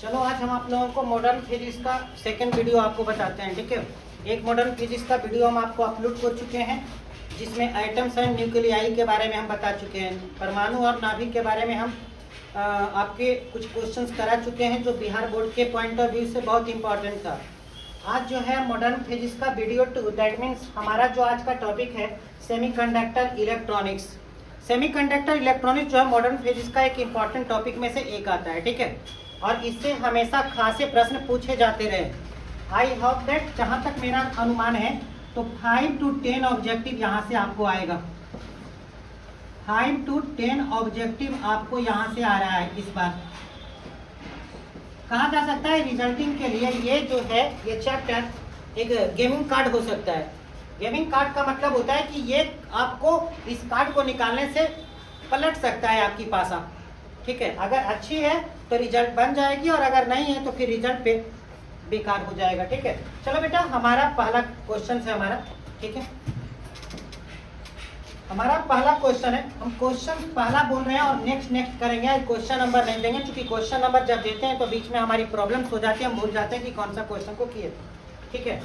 चलो आज हम आप लोगों को मॉडर्न फिजिक्स का सेकंड वीडियो आपको बताते हैं। ठीक है, एक मॉडर्न फिजिक्स का वीडियो हम आपको अपलोड कर चुके हैं जिसमें एटम्स एंड न्यूक्लियाई के बारे में हम बता चुके हैं। परमाणु और नाभिक के बारे में हम आपके कुछ क्वेश्चंस करा चुके हैं जो बिहार बोर्ड के पॉइंट ऑफ व्यू से बहुत इंपॉर्टेंट था। आज जो है मॉडर्न फिजिक्स का वीडियो 2, दैट मीन्स हमारा जो आज का टॉपिक है सेमीकंडक्टर इलेक्ट्रॉनिक्स। सेमीकंडक्टर इलेक्ट्रॉनिक्स जो है मॉडर्न फिजिक्स का एक इम्पॉर्टेंट टॉपिक में से एक आता है। ठीक है, और इससे हमेशा खासे प्रश्न पूछे जाते रहे। आई होप दैट जहाँ तक मेरा अनुमान है तो 5 to 10 ऑब्जेक्टिव यहाँ से आपको आएगा। 5 to 10 ऑब्जेक्टिव आपको यहाँ से आ रहा है। इस बार कहा जा सकता है रिजल्टिंग के लिए ये जो है ये चैप्टर एक गेमिंग कार्ड हो सकता है। गेमिंग कार्ड का मतलब होता है कि ये आपको इस कार्ड को निकालने से पलट सकता है आपकी पासा। ठीक है, अगर अच्छी है तो रिजल्ट बन जाएगी और अगर नहीं है तो फिर रिजल्ट पे बेकार हो जाएगा। ठीक है, चलो बेटा हमारा पहला क्वेश्चन है हमारा। ठीक है, हमारा पहला क्वेश्चन है। हम क्वेश्चन पहला बोल रहे हैं और नेक्स्ट करेंगे। क्वेश्चन नंबर नहीं देंगे क्योंकि क्वेश्चन नंबर जब देते हैं तो बीच में हमारी प्रॉब्लम्स हो जाती है, हम भूल जाते हैं कि कौन सा क्वेश्चन को किए थे। ठीक है,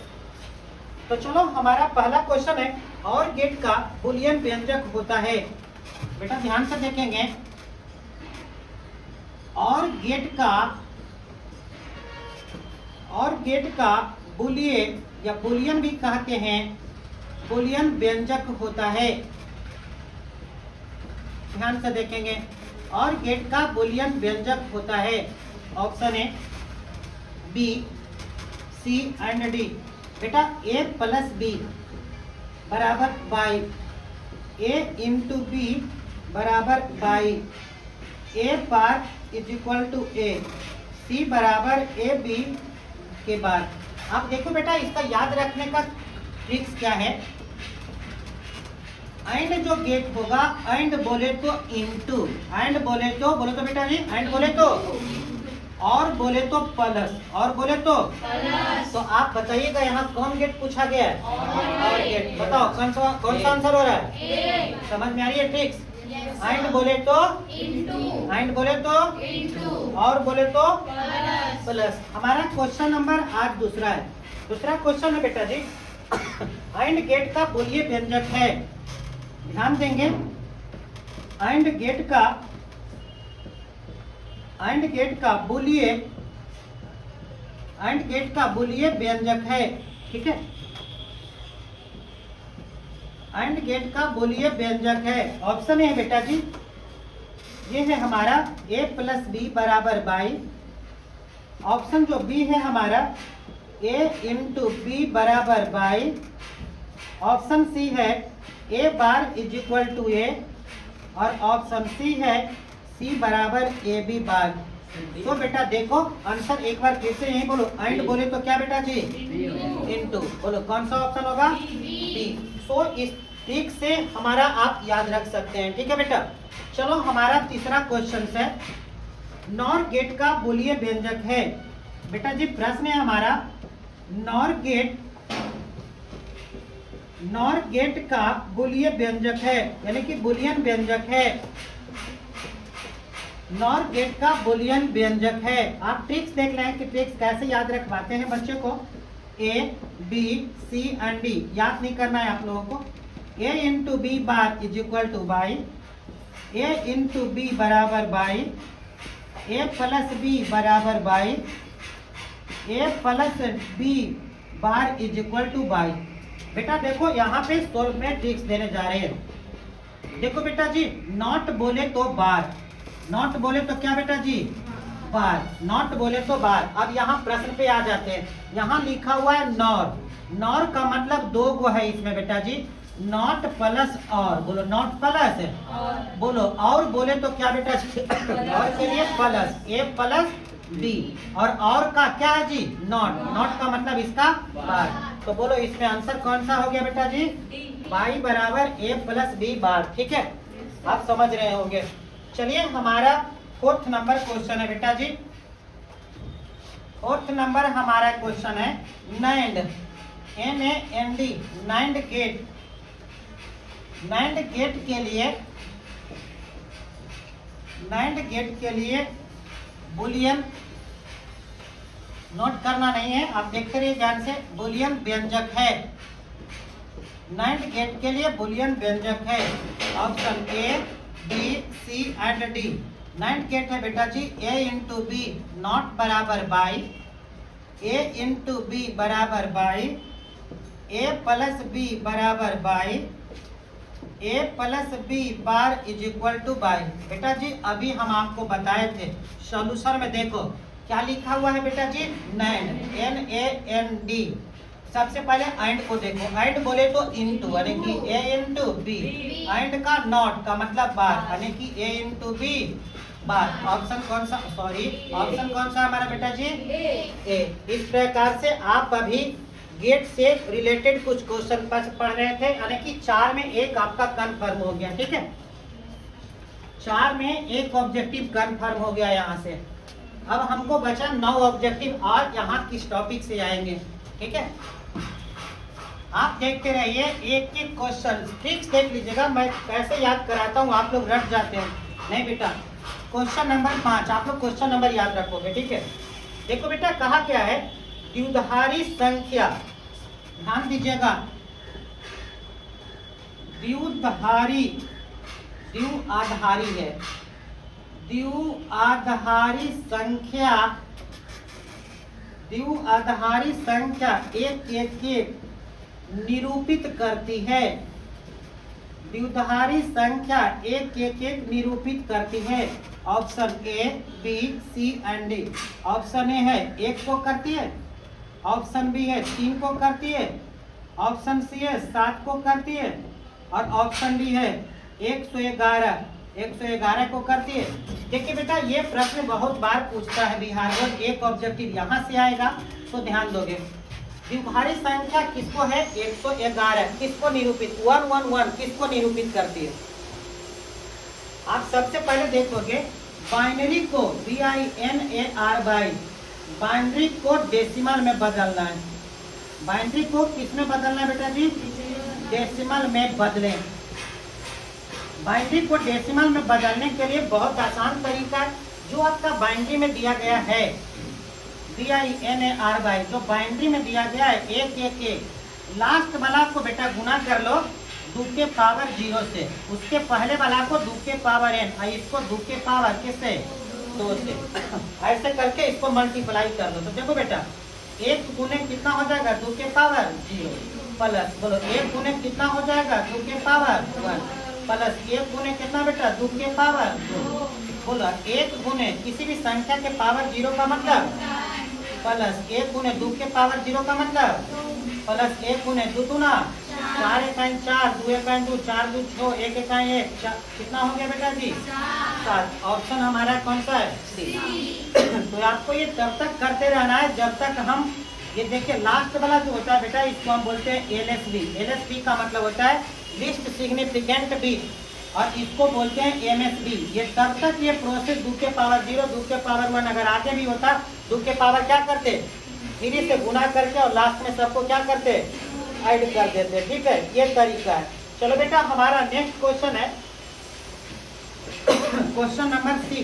तो चलो हमारा पहला क्वेश्चन है और गेट का बुलियन व्यंजक होता है। बेटा ध्यान से देखेंगे, और गेट का बुलियन या बुलियन भी कहते हैं, बुलियन व्यंजक होता है। ध्यान से देखेंगे, और गेट का बुलियन व्यंजक होता है। ऑप्शन है बी, सी एंड डी। बेटा a प्लस बी बराबर बाई a इंटू बी बराबर Y a bar is equal to a, c बराबर a b के बाद। आप देखो बेटा इसका याद रखने का ट्रिक्स क्या है। एंड जो गेट होगा, एंड बोले तो इनटू, एंड बोले तो बोलो तो बेटा जी, एंड बोले तो, और बोले तो प्लस, और बोले तो प्लस। तो आप बताइएगा यहाँ कौन गेट पूछा गया है? और गेट। बताओ कौन सा आंसर हो रहा है? समझ में आ रही है ट्रिक्स? एंड बोले तो इनटू, एंड बोले तो इनटू, और बोले तो प्लस। हमारा क्वेश्चन नंबर आज दूसरा है। दूसरा क्वेश्चन है बेटा जी एंड गेट का बुलियन व्यंजक है। ध्यान देंगे, एंड गेट का बुलियन व्यंजक है। ठीक है, एंड गेट का बुलियन व्यंजक है। ऑप्शन है बेटा जी, ये है हमारा a प्लस बी बराबर बाई। ऑप्शन जो बी है हमारा a इंटू बी बराबर बाई। ऑप्शन सी है a bar is equal to a, और ऑप्शन सी है c बराबर ए बी बार। तो बेटा देखो आंसर एक बार फिर से यही बोलो, एंड बोले तो क्या बेटा जी? इनटू। बोलो कौन सा ऑप्शन होगा? बी। सो इस ट्रिक से हमारा आप याद रख सकते हैं। ठीक है बेटा, चलो हमारा तीसरा क्वेश्चन है नॉर गेट का बुलियन व्यंजक है। बेटा जी प्रश्न है हमारा नॉर गेट का बुलियन व्यंजक है, यानी कि बुलियन व्यंजक है। नॉर गेट का बुलियन व्यंजक है। आप ट्रिक्स देख रहे हैं कि ट्रिक्स कैसे याद रखवाते हैं बच्चे को। A B C and D याद नहीं करना है आप लोगों को। A into B bar is equal to Y, A into B बराबर बाई, ए प्लस बी बराबर Y, A plus B bar is equal to Y. बेटा देखो यहाँ पे सोल्व में ट्रिक्स देने जा रहे हैं। देखो बेटा जी, नॉट बोले तो बार, नॉट बोले तो क्या बेटा जी? बार, नॉट बोले तो बार। अब यहाँ प्रश्न पे आ जाते हैं। यहाँ लिखा हुआ है नॉर, नॉर का मतलब दो गो है इसमें बेटा जी, नॉट प्लस और। बोलो नॉट प्लस और, बोलो और बोले तो क्या बेटा जी? और के लिए प्लस, ए प्लस बी, और का क्या है जी? नॉट, नॉट का मतलब इसका बार। तो बोलो इसमें आंसर कौन सा हो गया बेटा जी? बाई बराबर ए प्लस बी बार। ठीक है, आप समझ रहे होंगे। चलिए हमारा फोर्थ नंबर क्वेश्चन है बेटा जी। फोर्थ नंबर हमारा क्वेश्चन है NAND, NAND, NAND gate. NAND gate के लिए बुलियन नोट करना नहीं है, आप देखते रहिए ध्यान से। बुलियन व्यंजक है, नाइन्थ गेट के लिए बुलियन व्यंजक है। Option A, B, C and D. Ninth gate है बेटा जी ए इंटू बी नॉट बराबर बाई, ए इंटू बी बराबर बाई ए प्लस बी बराबर Y A plus B bar is equal to Y. बेटा जी अभी हम आपको बताए थे सॉल्यूशन में, देखो क्या लिखा हुआ है बेटा जी, NAND, N A N D. सबसे पहले एंड को देखो, एंड बोले तो इंटू यानी कि ए इंटू बी, एंड का नॉट का मतलब बार यानी कि ए इंटू बी बार। ऑप्शन कौन सा, सॉरी ऑप्शन कौन सा हमारा बेटा जी, ए। इस प्रकार से आप अभी गेट से रिलेटेड कुछ क्वेश्चन पढ़ रहे थे, यानी कि 4 में एक आपका कंफर्म हो गया, ठीक है। 4 में एक ऑब्जेक्टिव कंफर्म हो गया यहाँ से। अब हमको बचा 9 ऑब्जेक्टिव और यहाँ किस टॉपिक से आएंगे, ठीक है। आप देखते रहिए एक एक क्वेश्चन, ट्रिक्स देख लीजिएगा, मैं कैसे याद कराता हूँ, आप लोग रट जाते हैं। नहीं बेटा, क्वेश्चन नंबर 5 आप लोग क्वेश्चन नंबर याद रखोगे, ठीक है। देखो बेटा कहा क्या है, द्विधारी संख्या, ध्यान दीजिएगा, द्विधारी, द्विआधारी है, द्विआधारी संख्या, द्विआधारी संख्या एक एक एक निरूपित करती है, द्विधारी संख्या एक एक एक निरूपित करती है। Option A, B, C and D. Option A है 1 को करती है, ऑप्शन बी है 3 को करती है, ऑप्शन सी है 7 को करती है और ऑप्शन डी है 111 को करती है। देखिए बेटा ये प्रश्न बहुत बार पूछता है बिहार बोर्ड, एक ऑब्जेक्टिव यहाँ से आएगा तो ध्यान दोगे। द्विधारी संख्या किसको है, 111, किसको निरूपित, 111 किसको निरूपित करती है। आप सबसे पहले देखोगे बाइनरी को, BINARY, बाइनरी को डेसिमल में बदलना है। बाइनरी को किस में बदलना है बेटा जी, डेसिमल में बदलें। बाइनरी को डेसिमल में बदलने के लिए बहुत आसान तरीका है, जो आपका बाइनरी में दिया गया है BINARY, जो बाइनरी में दिया गया है 111, लास्ट वाला को बेटा गुना कर लो 2 के पावर 0 से, उसके पहले वाला को 2 के पावर n और इसको 2 के पावर किससे, 2 से। ऐसे करके इसको मल्टीप्लाई कर दो। तो देखो बेटा 1 गुने कितना हो जाएगा, 2 के पावर 0 प्लस, बोलो 1 गुने कितना हो जाएगा, 2 के पावर 1 प्लस 1 गुने कितना बेटा, 2 के पावर 2। बोलो 1 गुने किसी भी संख्या के पावर 0 का मतलब प्लस 1 गुने 2 के पावर 0 का मतलब प्लस 1 गुने 2 दूना 4 इकाई 4, 2 इकाई 2, 4 2 6, 1 इकाई 1, कितना हो गया बेटा जी, 7। ऑप्शन हमारा कौन सा है, सी। तो आपको ये तब तक करते रहना है जब तक हम, ये देखिए लास्ट वाला जो होता है बेटा इसको हम बोलते हैं LSB। LSB का मतलब होता है लिस्ट सिग्निफिकेंट बिट, और इसको बोलते हैं MSB। ये तब तक ये प्रोसेस 2 के पावर 0, 2 के पावर 1 अगर आगे भी होता 2 के पावर क्या करते, 3 से गुना करके और लास्ट में सबको क्या करते, ऐड कर देते, ठीक है। ये तरीका है। चलो बेटा हमारा नेक्स्ट क्वेश्चन है क्वेश्चन नंबर 6।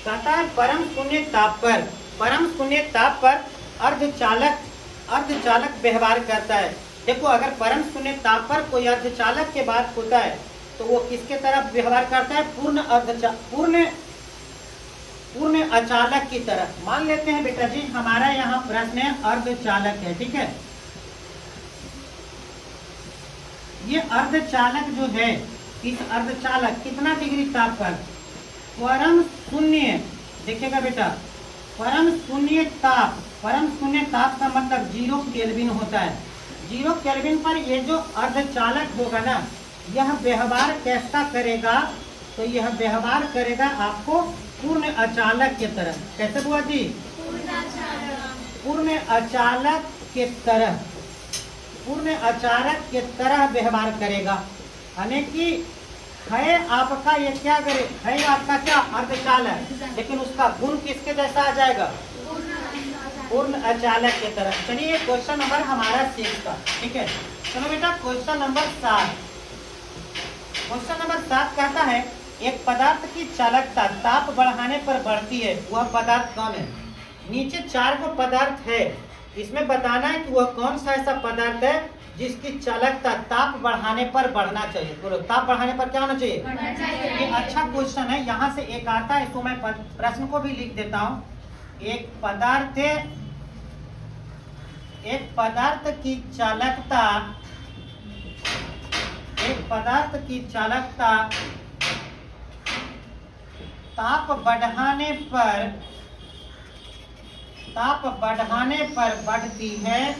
कहता है परम शून्य ताप पर, परम शून्य ताप पर अर्धचालक व्यवहार करता है। देखो अगर परम शून्य ताप पर कोई अर्धचालक के बात होता है तो वो किसके तरफ व्यवहार करता है, पूर्ण अचालक की तरफ। मान लेते हैं बेटा जी हमारा यहाँ प्रश्न है अर्धचालक है, ठीक है। ये अर्धचालक जो है, इस अर्धचालक कितना डिग्री ताप पर, परम शून्य, देखिएगा बेटा परम शून्य ताप का मतलब 0 केल्विन होता है। 0 केल्विन पर ये जो अर्धचालक होगा ना, यह व्यवहार कैसा करेगा, तो यह व्यवहार करेगा आपको पूर्ण अचालक के तरह। कैसे बुआ जी, पूर्ण अचालक के तरह, पूर्ण अचालक के तरह व्यवहार करेगा। यानी कि है आपका ये क्या करे, है आपका क्या अर्धचालक, लेकिन उसका गुण किसके जैसा आ जाएगा, पूर्ण अचालक के तरह। चलिए क्वेश्चन नंबर हमारा 6 का, ठीक है। चलो बेटा क्वेश्चन नंबर 7। क्वेश्चन नंबर 7 कहता है एक पदार्थ की चालकता ताप बढ़ाने पर बढ़ती है, वह पदार्थ कौन है। नीचे 4 को पदार्थ है, इसमें बताना है कि वह कौन सा ऐसा पदार्थ है जिसकी चालकता ताप बढ़ाने पर बढ़ना चाहिए। बोलो ताप बढ़ाने पर क्या होना चाहिए? बढ़ना चाहिए। ये अच्छा क्वेश्चन है। यहाँ से एक आता है, इसको मैं प्रश्न को भी लिख देता हूँ। एक पदार्थ की चालकता ताप बढ़ाने पर बढ़ती है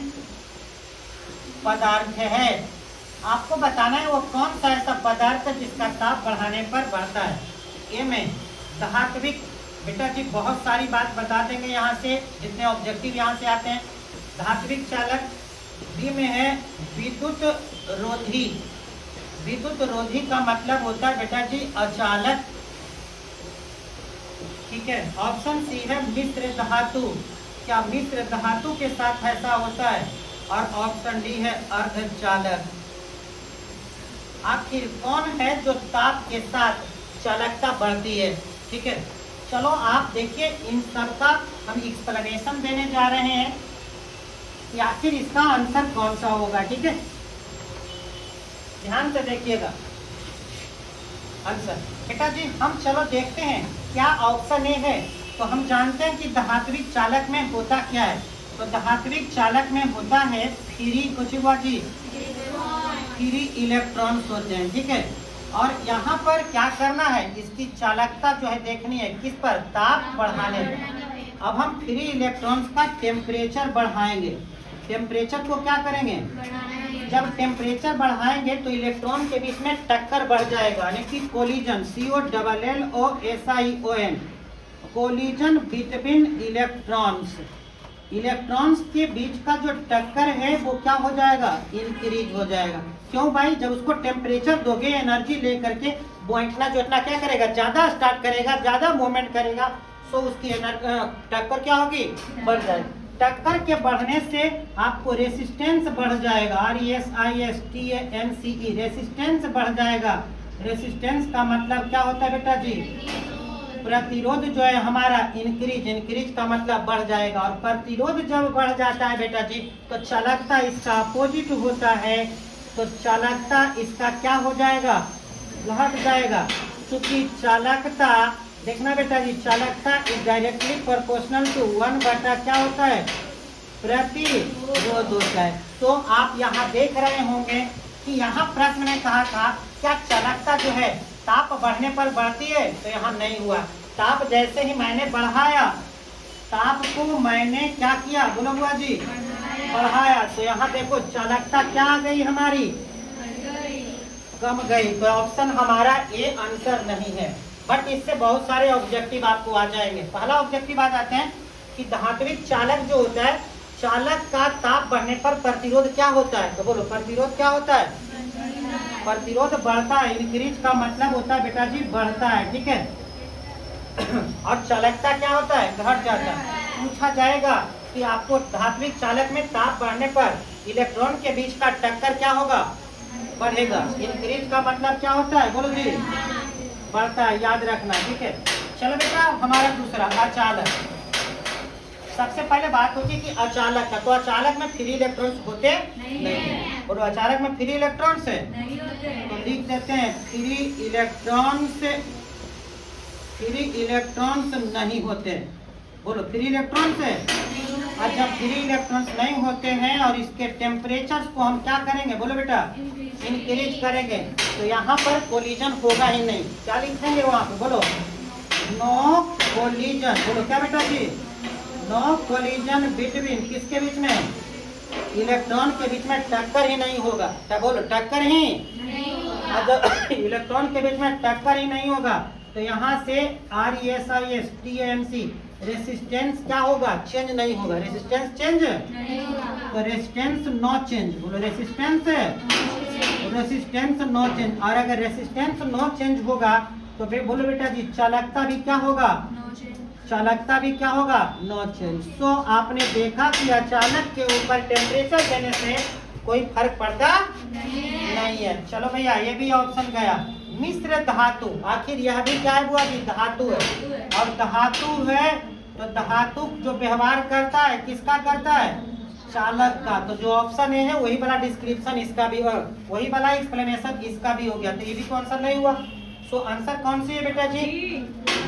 पदार्थ है। आपको बताना है वो कौन सा ऐसा पदार्थ है जिसका ताप बढ़ाने पर बढ़ता है। ए में धात्विक, बेटा जी बहुत सारी बात बता देंगे यहाँ से, जितने ऑब्जेक्टिव यहाँ से आते हैं। धात्विक चालक। बी में है विद्युत रोधी। विद्युत रोधी का मतलब होता है बेटा जी अचालक। ठीक है। ऑप्शन सी है मिश्र धातु। क्या मिश्र धातु के साथ ऐसा होता है? और ऑप्शन डी है अर्धचालक। आखिर कौन है जो ताप के साथ चालकता बढ़ती है? ठीक है, चलो आप देखिए इन सब का हम एक्सप्लेनेशन देने जा रहे हैं कि आखिर इसका आंसर कौन सा होगा। ठीक है, ध्यान से देखिएगा आंसर। बेटा जी हम चलो देखते हैं क्या ऑप्शन ए है। तो हम जानते हैं कि धात्विक चालक में होता क्या है। तो धात्विक चालक में होता है फ्री, कुछ हुआ जी, फ्री इलेक्ट्रॉन्स होते हैं। ठीक है, और यहाँ पर क्या करना है, इसकी चालकता जो है देखनी है किस पर? ताप बढ़ाने पर। अब हम फ्री इलेक्ट्रॉन्स का टेम्परेचर बढ़ाएंगे। टेम्परेचर को क्या करेंगे? जब टेम्परेचर बढ़ाएंगे तो इलेक्ट्रॉन के बीच में टक्कर बढ़ जाएगा, यानी कि collision, COLLOSION, collision between electrons. Electrons के बीच का जो टक्कर है वो क्या हो जाएगा? इंक्रीज हो जाएगा। क्यों भाई? जब उसको टेम्परेचर दोगे एनर्जी लेकर के, वो इतना जो इतना क्या करेगा? ज्यादा स्टार्ट करेगा, ज्यादा मूवमेंट करेगा, सो उसकी टक्कर क्या होगी? बढ़ जाएगी। टक्कर के बढ़ने से आपको रेसिस्टेंस बढ़ जाएगा, RESISTANCE, रेसिस्टेंस बढ़ जाएगा। रेसिस्टेंस का मतलब क्या होता है बेटा जी? प्रतिरोध जो है हमारा इंक्रीज, इंक्रीज का मतलब बढ़ जाएगा। और प्रतिरोध जब बढ़ जाता है बेटा जी तो चालकता इसका अपोजिट होता है, तो चालकता इसका क्या हो जाएगा? घट जाएगा। क्योंकि चालकता देखना बेटा जी, चालकता इज डायरेक्टली प्रोपोर्शनल टू 1 क्या होता है? प्रतिरोध होता है। तो आप यहाँ देख रहे होंगे कि यहाँ प्रश्न में कहा था क्या चालकता जो है ताप बढ़ने पर बढ़ती है? तो यहाँ नहीं हुआ। ताप जैसे ही मैंने बढ़ाया, ताप को मैंने क्या किया? बोलो बुआ जी, बढ़ाया, तो यहाँ देखो चालकता क्या आ गई हमारी? कम गई। तो ऑप्शन हमारा ए आंसर नहीं है। बट इससे बहुत सारे ऑब्जेक्टिव आपको आ जाएंगे। पहला ऑब्जेक्टिव आ जाते हैं कि धात्विक चालक जो होता है, चालक का ताप बढ़ने पर प्रतिरोध क्या होता है? तो बोलो प्रतिरोध क्या होता है? प्रतिरोध बढ़ता है। इंक्रीज का मतलब होता है बेटा जी बढ़ता है। ठीक है, और चालकता क्या होता है? घट जाता है। पूछा जाएगा कि आपको धात्विक चालक में ताप बढ़ने पर इलेक्ट्रॉन के बीच का टक्कर क्या होगा? बढ़ेगा। इंक्रीज का मतलब क्या होता है? बोलो जी, बढ़ता है, याद रखना। ठीक है, चलो बेटा हमारा दूसरा अचालक। सबसे पहले बात होती है कि अचालक का, तो अचालक में फ्री इलेक्ट्रॉन्स होते नहीं। बोलो अचालक में फ्री इलेक्ट्रॉन्स है? तो लिख देते हैं फ्री इलेक्ट्रॉन्स नहीं होते। बोलो फ्री इलेक्ट्रॉन्स है। और जब फ्री इलेक्ट्रॉन्स नहीं होते हैं और इसके टेम्परेचर को हम क्या करेंगे? बोलो बेटा इंक्रीज करेंगे, तो यहाँ पर कोलिजन होगा ही नहीं। क्या लिखेंगे वहाँ पे? बोलो नो कोलिजन। बोलो क्या बेटा जी? नो कोलिजन बिटवीन, किसके बीच में? इलेक्ट्रॉन के बीच में टक्कर ही नहीं होगा। क्या बोलो? टक्कर ही नहीं। इलेक्ट्रॉन के बीच में टक्कर ही नहीं होगा, तो यहाँ से RESISTANCE, रेसिस्टेंस क्या होगा? चेंज नहीं होगा। रेसिस्टेंस चेंज नहीं होगा, तो रेसिस्टेंस नो चेंज। बोलो रेसिस्टेंस नो चेंज। और अगर रेसिस्टेंस नो चेंज होगा तो बोलो बेटा जी चालकता भी क्या होगा? चालकता भी क्या होगा? No change. सो आपने देखा कि अचालक के ऊपर टेम्परेचर देने से कोई फर्क पड़ता नहीं है। चलो भैया ये भी ऑप्शन गया। मिश्र धातु, आखिर यह भी क्या है बुआ जी? धातु है। और धातु है तो धातु जो व्यवहार करता है किसका करता है, चालक का। तो जो ऑप्शन ए है वही वाला डिस्क्रिप्शन इसका भी और वही वाला एक्सप्लेनेशन इसका भी हो गया, तो ये भी तो आंसर नहीं हुआ। सो आंसर कौन सी है बेटा जी,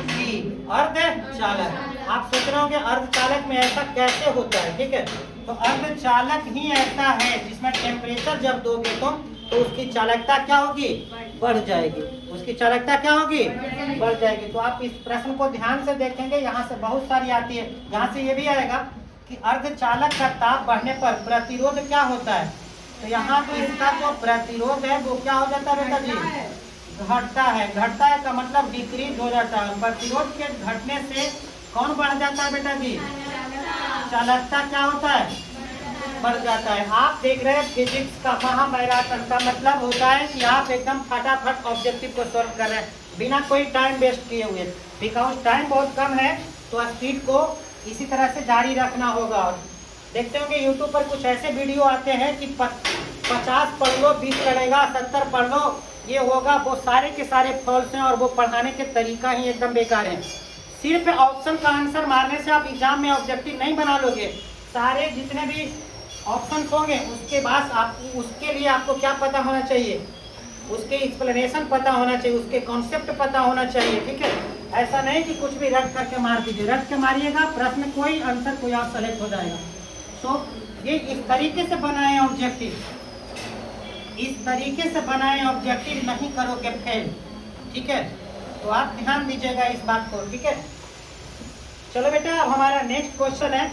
डी, अर्ध चालक। आप सोच रहे होंगे अर्ध चालक में ऐसा कैसे होता है, ठीक है, तो अर्ध चालक ही ऐसा है जिसमें टेम्परेचर जब दोगे तो उसकी चालकता क्या होगी, बढ़ जाएगी, उसकी चालकता क्या होगी, बढ़ जाएगी। तो आप इस प्रश्न को ध्यान से देखेंगे, यहाँ से बहुत सारी आती है, यहाँ से ये भी आएगा कि अर्धचालक का ताप बढ़ने पर प्रतिरोध क्या होता है, तो यहाँ पे इसका जो प्रतिरोध है वो क्या हो जाता है बेटा जी, घटता है। घटता है का मतलब डिक्रीज हो जाता है। प्रतिरोध के घटने से कौन बढ़ जाता है बेटा जी, चालकता क्या होता है, बढ़ जाता है। आप देख रहे हैं फिजिक्स का महामैराथन का मतलब होता है कि आप एकदम फटाफट ऑब्जेक्टिव को सॉल्व कर रहे हैं बिना कोई टाइम वेस्ट किए हुए, बिकॉज टाइम बहुत कम है तो स्पीड को इसी तरह से जारी रखना होगा। और देखते होंगे यूट्यूब पर कुछ ऐसे वीडियो आते हैं कि 50 पढ़ लो 20 लड़ेगा, 70 पढ़ लो ये होगा, वो सारे के सारे फॉल्स हैं और वो पढ़ाने के तरीका ही एकदम बेकार है। सिर्फ ऑप्शन का आंसर मारने से आप एग्जाम में ऑब्जेक्टिव नहीं बना लोगे, सारे जितने भी ऑप्शन होंगे उसके बाद आपको उसके लिए आपको क्या पता होना चाहिए, उसके एक्सप्लेनेशन पता होना चाहिए, उसके कॉन्सेप्ट पता होना चाहिए, ठीक है। ऐसा नहीं कि कुछ भी रट करके मार दीजिए, रट के मारिएगा प्रश्न कोई आंसर कोई आप सेलेक्ट हो जाएगा। तो ये इस तरीके से बनाए ऑब्जेक्टिव, इस तरीके से बनाए ऑब्जेक्टिव, नहीं करोगे फेल, ठीक है। तो आप ध्यान दीजिएगा इस बात को, ठीक है। चलो बेटा अब हमारा नेक्स्ट क्वेश्चन है,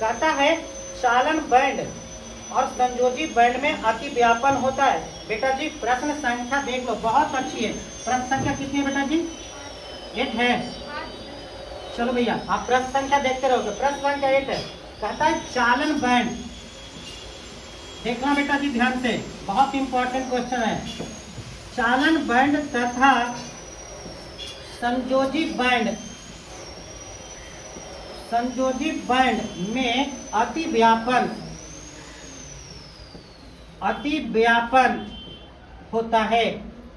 कहता है चालन बैंड और संयोजी बैंड में अति व्यापन होता है। बेटा जी प्रश्न संख्या देख लो, बहुत अच्छी है। प्रश्न संख्या कितनी है बेटा जी, 8 है। चलो भैया आप प्रश्न संख्या देखते रहोगे, प्रश्न संख्या 8 है। कहता है चालन बैंड, देखना बेटा जी ध्यान से, बहुत इंपॉर्टेंट क्वेश्चन है। चालन बैंड तथा संयोजी बैंड, संयोजी बैंड में अति व्यापन होता है।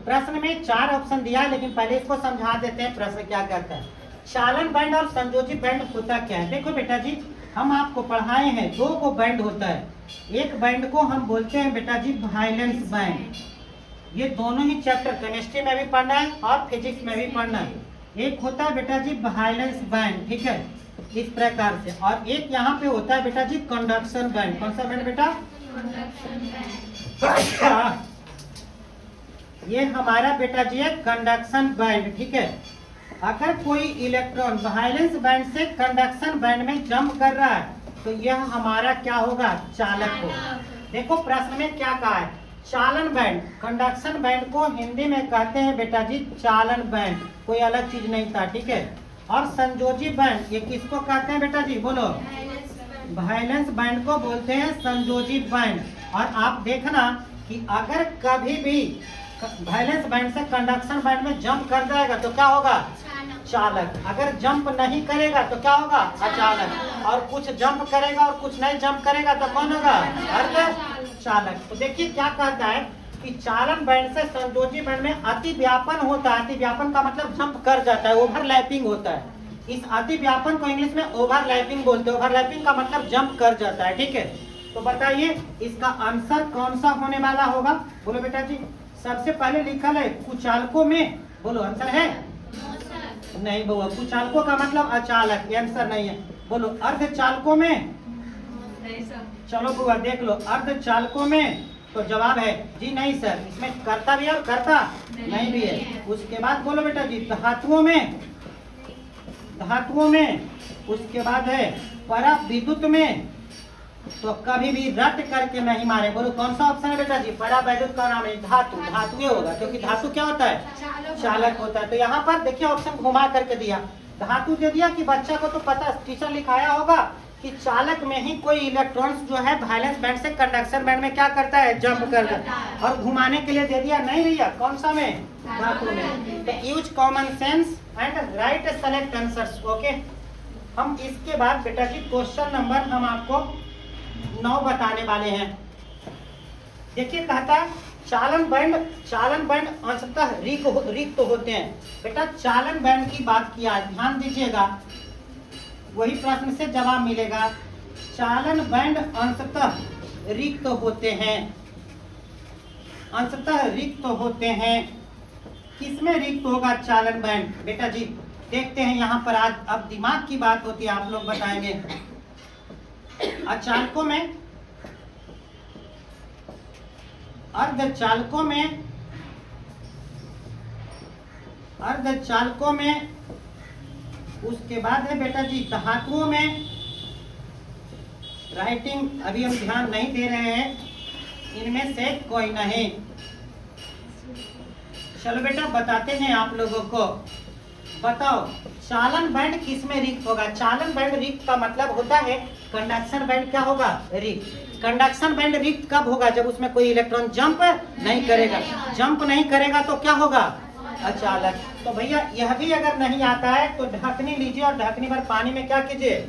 प्रश्न में 4 ऑप्शन दिया है, लेकिन पहले इसको समझा देते हैं प्रश्न क्या कहता है। चालन बैंड और संयोजी बैंड होता क्या है, देखो बेटा जी हम आपको पढ़ाए हैं 2 को बैंड होता है। एक बैंड को हम बोलते हैं बेटा जी वायलेंस बैंड, ये दोनों ही चैप्टर केमिस्ट्री में भी पढ़ना है और फिजिक्स में भी पढ़ना है। एक होता है बेटा जी वायलेंस बैंड, ठीक है, इस प्रकार से, और एक यहाँ पे होता है बेटा जी कंडक्शन बैंड। कौन सा बैंड बेटा, ये हमारा बेटा जी है कंडक्शन बैंड, ठीक है। अगर कोई इलेक्ट्रॉन वायलेंस बैंड से कंडक्शन बैंड में जंप कर रहा है तो यह हमारा क्या होगा, चालक होगा। देखो प्रश्न में क्या कहा है, चालन बैंड, कंडक्शन बैंड को हिंदी में कहते हैं बेटा जी चालन बैंड, कोई अलग चीज नहीं था, ठीक है। और संयोजी बैंड ये किसको कहते हैं बेटा जी, बोलो, वायलेंस बैंड को बोलते हैं संयोजी बैंड। और आप देखना कि अगर कभी भी वायलेंस बैंड से कंडक्शन बैंड में जंप कर जाएगा तो क्या होगा, चालक। अगर जंप नहीं करेगा तो क्या होगा, अचालक। और कुछ जंप करेगा और कुछ नहीं जंप करेगा तो कौन होगा, अर्ध चालक। तो देखिए क्या कहता है कि चालन बैंड से संयोजी बैंड में अति व्यापन होता है। अति व्यापन का मतलब जंप कर जाता है, ओवरलैपिंग होता है। इस अति व्यापन को इंग्लिश में ओवरलैपिंग बोलते हैं। ओवरलैपिंग का मतलब जंप कर जाता है, ठीक है। तो बताइए इसका आंसर कौन सा होने वाला होगा, बोलो बेटा जी। सबसे पहले लिखा है कुचालकों में, बोलो आंसर है, नहीं बुआ, कुचालकों का मतलब अचालक, आंसर नहीं है। बोलो अर्धचालकों में, चलो बुआ देख लो, अर्धचालकों में तो जवाब है जी नहीं सर, इसमें करता भी है और करता नहीं भी है। उसके बाद बोलो बेटा जी धातुओं में, धातुओं में, उसके बाद है पराविद्युत में, तो कभी भी रट करके नहीं मारे। बोलो कौन सा ऑप्शन है बेटा जी, परावैद्युत का नाम है धातु, धातु होगा क्योंकि धातु क्या होता है, चालक होता है। तो यहाँ पर देखिए ऑप्शन घुमा करके दिया, धातु दे दिया कि बच्चा को तो पता, टीचर लिखाया होगा कि चालक में ही कोई इलेक्ट्रॉन्स जो है वायलेंस बैंड से कंडक्शन बैंड में क्या करता है, जंप करता है। और घुमाने के लिए दे दिया, नहीं भैया कौन सा में, धातु में। तो use common sense and right select answers, okay. हम इसके बाद बेटा जी क्वेश्चन नंबर हम आपको 9 बताने वाले हैं। देखिए कहता है चालन बैंड अंशतः रिक्त होते हैं। बेटा चालन बैंड की बात किया, ध्यान दीजिएगा वही प्रश्न से जवाब मिलेगा। चालन बैंड अंशतः रिक्त होते हैं, अंशतः रिक्त होते हैं। किसमें रिक्त होगा चालन बैंड बेटा जी? देखते हैं यहाँ पर। आज अब दिमाग की बात होती है, आप लोग बताएंगे। अचालकों में, अर्धचालकों में, अर्धचालकों में, उसके बाद है बेटा जी धातुओं में। राइटिंग अभी हम ध्यान नहीं दे रहे हैं, इनमें से कोई नहीं। चलो बेटा बताते हैं आप लोगों को। बताओ चालन बैंड किस में रिक्त होगा? चालन बैंड रिक्त का मतलब होता है कंडक्शन बैंड क्या होगा? रिक्त। कंडक्शन बैंड रिक्त कब होगा? जब उसमें कोई इलेक्ट्रॉन जंप नहीं करेगा। जंप नहीं करेगा तो क्या होगा? अचालक। तो भैया यह भी अगर नहीं आता है तो ढकनी लीजिए और ढकनी भर पानी में क्या कीजिए?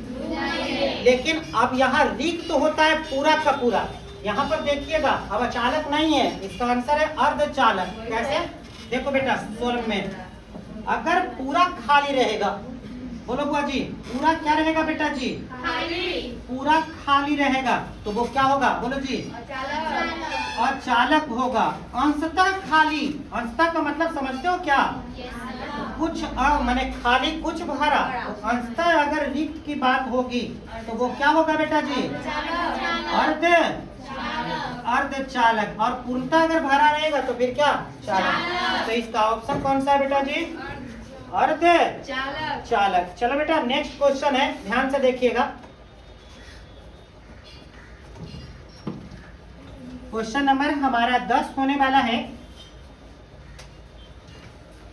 लेकिन अब यहाँ रिक्त तो होता है पूरा का पूरा। यहाँ पर देखिएगा अब अचालक नहीं है, इसका आंसर है अर्धचालक। कैसे? देखो बेटा सोल्व में अगर पूरा खाली रहेगा, बोलो बुआ जी, पूरा क्या रहेगा बेटा जी? खाली। पूरा खाली रहेगा तो वो क्या होगा? बोलो जी, अचालक होगा। अंशतः खाली, अंशतः का मतलब समझते हो क्या? कुछ माने खाली कुछ भरा। तो अंशतः अगर रिक्त की बात होगी तो वो क्या होगा बेटा जी? अर्धचालक। और पूर्णतः अगर भरा रहेगा तो फिर क्या? चालक। तो इसका ऑप्शन कौन सा है बेटा जी? अर्धचालक। चलो बेटा नेक्स्ट क्वेश्चन है, ध्यान से देखिएगा। क्वेश्चन नंबर हमारा 10 होने वाला है।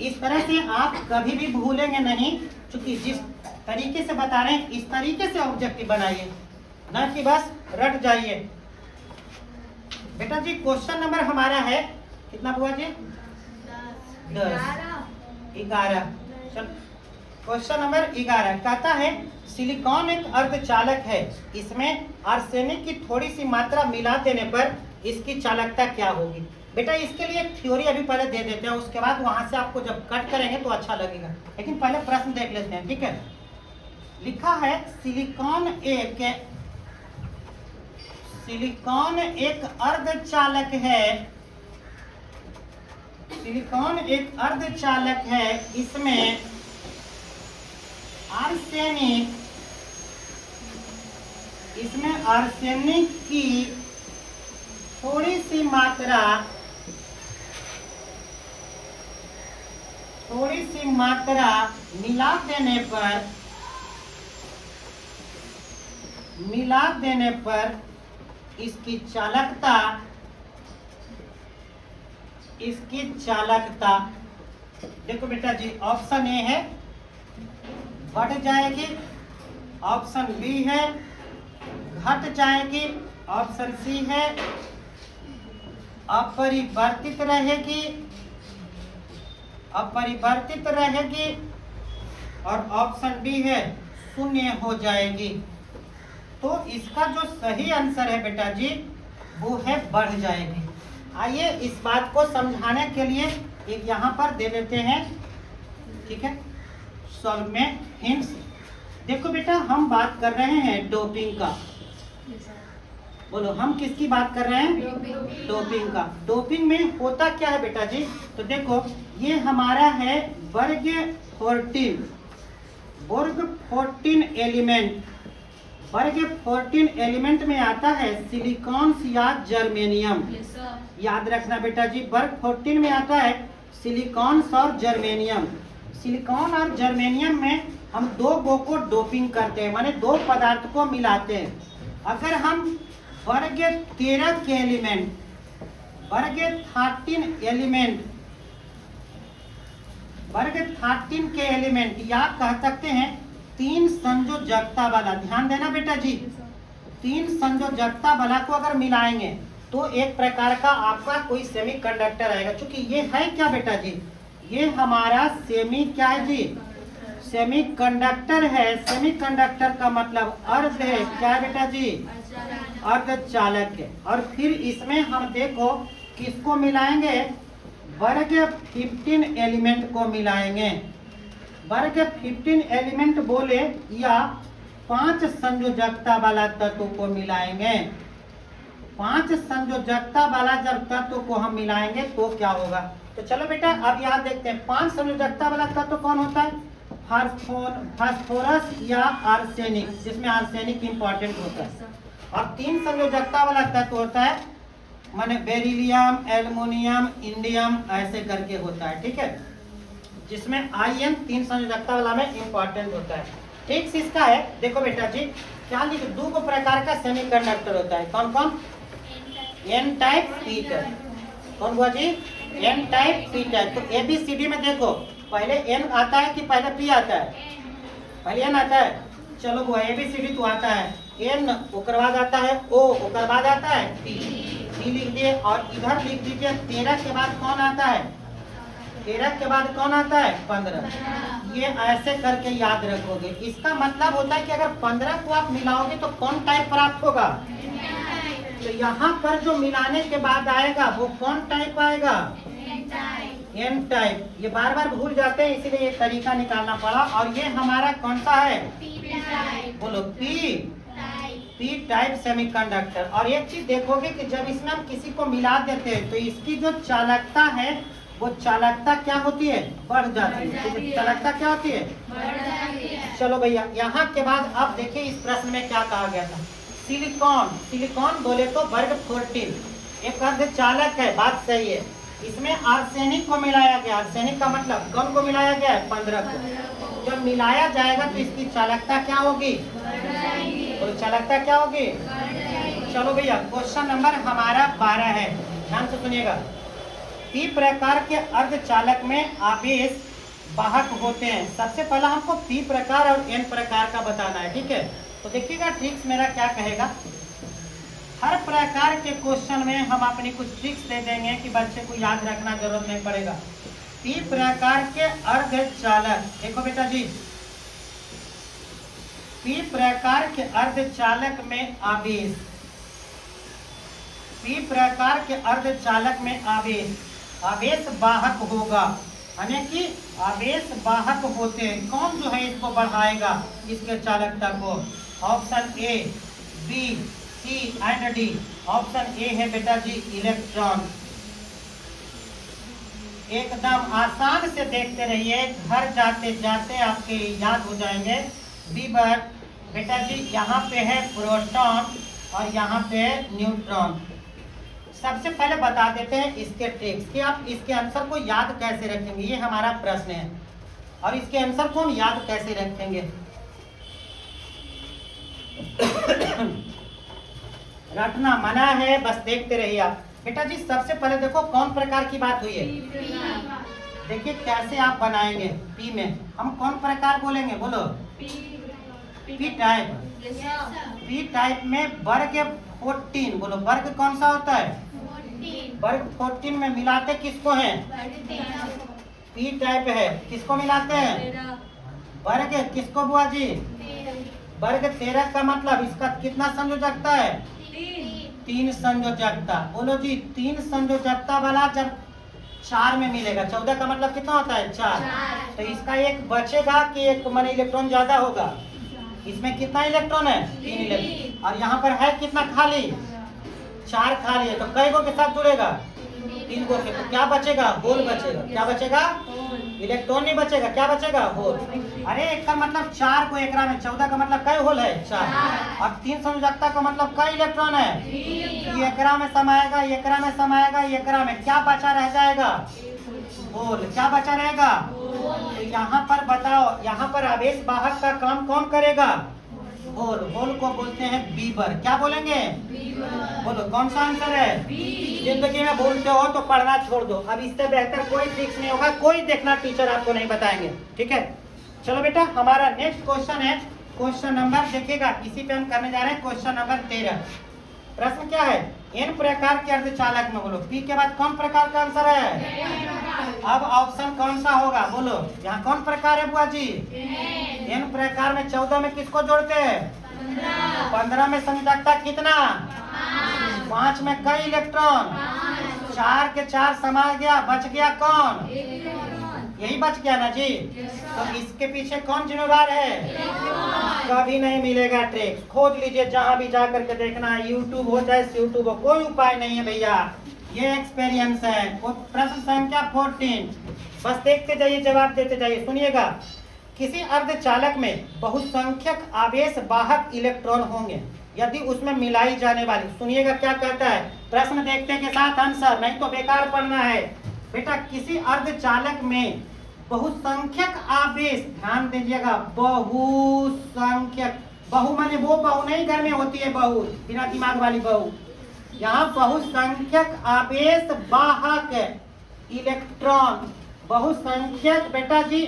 इस तरह से आप कभी भी भूलेंगे नहीं, क्योंकि जिस तरीके से बता रहे हैं इस तरीके से ऑब्जेक्टिव बनाइए, ना कि बस रट जाइए। बेटा जी क्वेश्चन नंबर हमारा है कितना बुआ जी? 11। चल क्वेश्चन नंबर 11 कहता है सिलिकॉन एक अर्धचालक है, इसमें आर्सेनिक की थोड़ी सी मात्रा मिला देने पर इसकी चालकता क्या होगी? बेटा इसके लिए एक थ्योरी अभी पहले दे देते हैं, उसके बाद वहां से आपको जब कट करेंगे तो अच्छा लगेगा। लेकिन पहले प्रश्न देख लेते हैं, ठीक है? लिखा है सिलिकॉन एक अर्धचालक है, सिलिकॉन एक अर्धचालक है, इसमें आर्सेनिक की थोड़ी सी मात्रा मिला देने पर इसकी चालकता देखो बेटा जी, ऑप्शन ए है बढ़ जाएगी, ऑप्शन बी है घट जाएगी, ऑप्शन सी है अपरिवर्तित रहेगी और ऑप्शन डी है शून्य हो जाएगी। तो इसका जो सही आंसर है बेटा जी वो है बढ़ जाएगी। आइए इस बात को समझाने के लिए एक यहाँ पर दे देते हैं, ठीक है? सॉल्व में हिंट्स। देखो बेटा हम बात कर रहे हैं डोपिंग का। बोलो हम किसकी बात कर रहे हैं? डोपिंग का। डोपिंग में होता क्या है बेटा जी? तो देखो ये हमारा है वर्ग 14 एलिमेंट। वर्ग 14 एलिमेंट में आता है सिलिकॉन या जर्मेनियम। याद रखना बेटा जी, वर्ग 14 में आता है सिलिकॉन और जर्मेनियम। सिलिकॉन और जर्मेनियम में हम दो को डोपिंग करते हैं, माने दो पदार्थ को मिलाते हैं। अगर हम वर्ग 13 के एलिमेंट, वर्ग 13 के एलिमेंट या कह सकते हैं 3 संयोजकता वाला, ध्यान देना बेटा जी, 3 संयोजकता वाला को अगर मिलाएंगे तो एक प्रकार का आपका कोई सेमीकंडक्टर आएगा। क्योंकि ये है क्या बेटा जी? ये हमारा क्या है जी? सेमीकंडक्टर है। सेमीकंडक्टर का मतलब अर्ध है, क्या है बेटा जी? अर्धचालक है। और फिर इसमें हम देखो किसको मिलाएंगे? वर्ग 15 एलिमेंट को मिलाएंगे। वर्ग 15 एलिमेंट बोले या 5 संयोजकता वाला तत्व को मिलाएंगे, 5 संयोजकता वाला जब तत्व को हम मिलाएंगे तो क्या होगा। तो चलो बेटा अब यहाँ देखते हैं 5 संयोजकता वाला तत्व कौन होता है। फास्फोरस या आर्सेनिक, जिसमें आर्सेनिक इंपॉर्टेंट होता है। और 3 संयोजकता वाला तत्व होता है, माने बेरिलियम, एल्युमिनियम, इंडियम ऐसे करके होता है, ठीक है, जिसमें आयन 3 संयोजकता वाला में इंपॉर्टेंट होता है। ठीक इसका है, देखो बेटा जी क्या लिख, 2 प्रकार का सेमीकंडक्टर होता है, कौन कौन, एन टाइप, पी टाइप। कौन हुआ जी, एन टाइप, पी टाइप। तो ABCD में देखो पहले एन आता है कि पहले पी आता है, पहले एन आता है। चलो वो ABCD तो आता है एन, उसके बाद आता है ओ, उसके बाद आता है पी लिख दिए। और इधर लिख दीजिए 13 के बाद कौन आता है, 13 के बाद कौन आता है 15। ये ऐसे करके याद रखोगे। इसका मतलब होता है कि अगर 15 को आप मिलाओगे तो कौन टाइप प्राप्त होगा। तो यहाँ पर जो मिलाने के बाद आएगा वो कौन टाइप आएगा, एन टाइप। ये बार बार भूल जाते हैं इसीलिए ये तरीका निकालना पड़ा। और ये हमारा कौन सा है, बोलो पी टाइप सेमीकंडक्टर। और एक चीज देखोगे कि जब इसमें हम किसी को मिला देते हैं तो इसकी जो चालकता है वो चालकता क्या होती है, बढ़ जाती है। तो चालकता क्या होती है, बढ़ जाती है। चलो भैया यहाँ के बाद अब देखिए इस प्रश्न में क्या कहा गया था। सिलिकॉन, सिलिकॉन बोले तो वर्ग 14 एक अर्धचालक है, बात सही है। इसमें आर्सेनिक को मिलाया गया, आर्सेनिक का मतलब कौन को मिलाया गया है, 15 को। जब मिलाया जाएगा तो इसकी चालकता क्या होगी, और चालकता क्या होगी। चलो भैया क्वेश्चन नंबर हमारा 12 है, ध्यान से सुनिएगा। पी प्रकार के अर्धचालक में आवेश वाहक होते हैं। सबसे पहला हमको पी प्रकार और एन प्रकार का बताना है, ठीक है। तो देखिएगा ट्रिक्स मेरा क्या कहेगा। हर प्रकार के क्वेश्चन में हम अपनी कुछ ट्रिक्स दे देंगे कि बच्चे को याद रखना जरूरत नहीं पड़ेगा। पी प्रकार के अर्धचालक, देखो बेटा जी, पी प्रकार के अर्धचालक में आवेश, पी प्रकार के अर्धचालक में आवेश वाहक होगा, यानी कि आवेश वाहक होते हैं। कौन जो है इसको बढ़ाएगा, इसके चालकता को। Option A, B, C and D. Option A है बेटा जी इलेक्ट्रॉन। एकदम आसान से देखते रहिए, घर जाते जाते आपके याद हो जाएंगे। बी पर बेटा जी यहाँ पे है प्रोटॉन और यहाँ पे है न्यूट्रॉन। सबसे पहले बता देते हैं इसके ट्रिक्स कि आप इसके आंसर को याद कैसे रखेंगे, ये हमारा प्रश्न है। और इसके आंसर को हम याद कैसे रखेंगे रखना मना है, बस देखते रहिए आप। बेटा जी सबसे पहले देखो कौन प्रकार की बात हुई है। देखिए कैसे आप बनाएंगे। पी में हम कौन प्रकार बोलेंगे, बोलो पी टाइप। पी टाइप में वर्ग 14, बोलो वर्ग कौन सा होता है, वर्ग 14 में मिलाते किसको है, पी टाइप है। किसको मिलाते हैं, वर्ग किसको बुआ जी, वर्ग 13 का मतलब इसका कितना संयोजकता है, 3 संयोजकता। बोलो जी 3 संयोजकता वाला जब 4 में मिलेगा, 14 का मतलब कितना होता है 4। तो इसका एक बचेगा कि एक माने इलेक्ट्रॉन ज्यादा होगा। इसमें कितना इलेक्ट्रॉन है, 3 इलेक्ट्रॉन। और यहाँ पर है कितना खाली, 4 खाली है। तो कई गो के साथ जुड़ेगा, 3 गो के। तो क्या बचेगा, होल बचेगा। क्या बचेगा, इलेक्ट्रॉन नहीं बचेगा, क्या बचेगा, होल। अरे एक का मतलब 4 को एकरा में, 14 का मतलब कई होल है 4। और 3 संयोजकता का मतलब कई इलेक्ट्रॉन है, एकरा में समाएगा, एकरा में समाएगा, एकरा में। क्या बचा रह जाएगा, होल। क्या बचा रहेगा, तो यहाँ पर बताओ, यहाँ पर आवेश वाहक का काम कौन करेगा, होल। होल को बोलते हैं बीबर। क्या बोलेंगे, बोलो कौन सा आंसर है। जिंदगी में बोलते हो तो पढ़ना छोड़ दो, अब इससे बेहतर कोई ट्रिक्स नहीं होगा, कोई देखना टीचर आपको नहीं बताएंगे, ठीक है। चलो बेटा हमारा नेक्स्ट क्वेश्चन है, क्वेश्चन नंबर देखिएगा, इसी पे हम करने जा रहे हैं क्वेश्चन नंबर 13। प्रश्न क्या है, एन प्रकार के अर्धचालक में, बोलो पी के बाद कौन प्रकार का आंसर है। अब ऑप्शन कौन सा होगा, बोलो यहाँ कौन प्रकार है बुआ जी, एन प्रकार में 14 में किसको जोड़ते हैं, 15 में संयोजकता कितना, 5 में कई इलेक्ट्रॉन, 4 के 4 समा गया, बच गया कौन, यही बच गया ना जी। तो इसके पीछे कौन जिम्मेदार है? कभी नहीं मिलेगा ट्रिक्स। खोज लीजिए जहां भी जा करके देखना है, यूट्यूब हो चाहे यूट्यूब हो, कोई उपाय नहीं है भैया। ये एक्सपीरियंस है। प्रश्न संख्या 14, बस देखते जाइए, जवाब देते जाइए। सुनिएगा, किसी अर्धचालक में बहुसंख्यक आवेश वाहक इलेक्ट्रॉन होंगे यदि उसमें मिलाई जाने वाली, सुनिएगा क्या कहता है, प्रश्न देखते के साथ आंसर, नहीं तो बेकार पढ़ना है बेटा। किसी अर्धचालक में बहुसंख्यक आवेश, ध्यान दीजिएगा, बहुसंख्यक, बहु माने वो बहु नहीं घर में होती है बहु, बिना दिमाग वाली बहु। यहाँ बहुसंख्यक आवेश वाहक इलेक्ट्रॉन, बहुसंख्यक बेटा जी,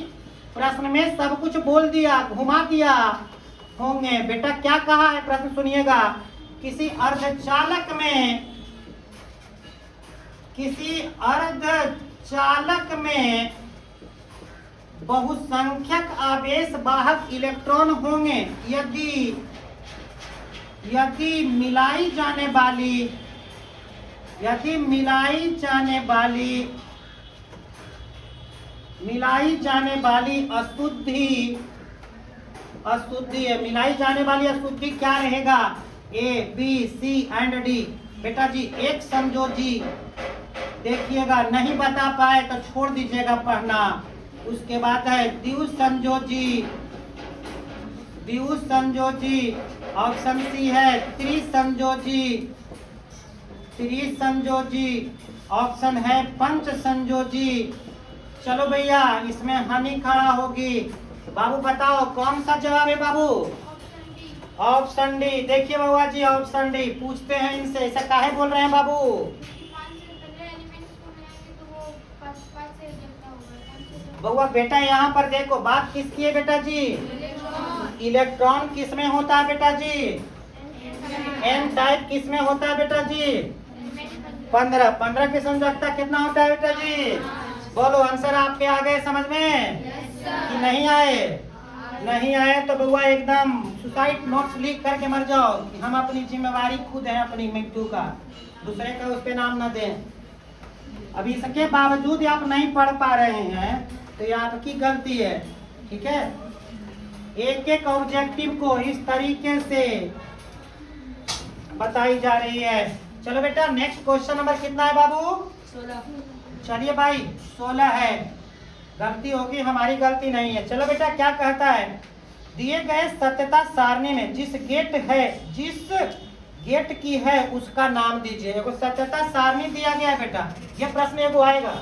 प्रश्न में सब कुछ बोल दिया, घुमा दिया, होंगे बेटा। क्या कहा है प्रश्न सुनिएगा, किसी अर्धचालक में, किसी अर्धचालक में बहुसंख्यक आवेश वाहक इलेक्ट्रॉन होंगे यदि मिलाई जाने वाली, यदि मिलाई जाने वाली अशुद्धि है, मिलाई जाने वाली अशुद्धि क्या रहेगा, A B C and D. बेटा जी एक संयोजी, देखिएगा नहीं बता पाए तो छोड़ दीजिएगा पढ़ना। उसके बाद है द्विसंयोजी, द्विसंयोजी, ऑप्शन सी है त्रिसंयोजी, त्रिसंयोजी, ऑप्शन है पंचसंयोजी। चलो भैया इसमें हानि खड़ा होगी। बाबू बताओ कौन सा जवाब है बाबू? Option D. देखिए बाबा जी ऑप्शन डी। पूछते हैं इनसे, ऐसा काहे बोल रहे हैं बाबू? बउआ बेटा यहाँ पर देखो, बात किसकी है बेटा जी? इलेक्ट्रॉन किस में होता है बेटा जी? एन टाइप किस में होता है बेटा जी? 15। 15 की संयोजकता कितना होता है बेटा जी? बोलो आंसर आपके आ गए समझ में कि नहीं आए? नहीं आए तो बउआ एकदम सुसाइड नोट्स लिख करके मर जाओ। हम अपनी जिम्मेवारी खुद है अपनी मृत्यु का, दूसरे का उस पे नाम न दें। अब इसके बावजूद आप नहीं पढ़ पा रहे हैं तो ये आपकी गलती है, ठीक है। एक एक ऑब्जेक्टिव को इस तरीके से बताई जा रही है। चलो बेटा नेक्स्ट क्वेश्चन नंबर कितना है बाबू? 16। चलिए भाई 16 है, गलती होगी, हमारी गलती नहीं है। चलो बेटा क्या कहता है, दिए गए सत्यता सारणी में जिस गेट की है उसका नाम दीजिए। एगो सत्यता सारणी दिया गया है बेटा, ये प्रश्न एगो आएगा।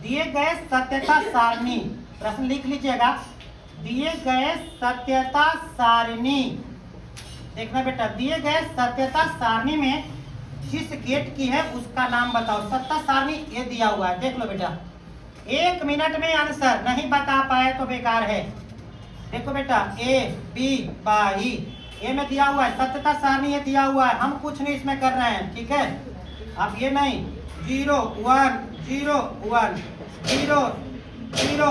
दिए गए सत्यता सारणी, प्रश्न लिख लीजिएगा, दिए गए सत्यता सारणी, देखना बेटा, दिए गए सत्यता सारणी में जिस गेट की है उसका नाम बताओ। सत्यता सारणी ये दिया हुआ है, देख लो बेटा, 1 मिनट में आंसर, नहीं बता पाए तो बेकार है। देखो बेटा ए बी बाई, ए में दिया हुआ है, सत्यता सारणी ये दिया हुआ है, हम कुछ नहीं इसमें कर रहे हैं, ठीक है। अब ये नहीं 0 1 0 1 0 0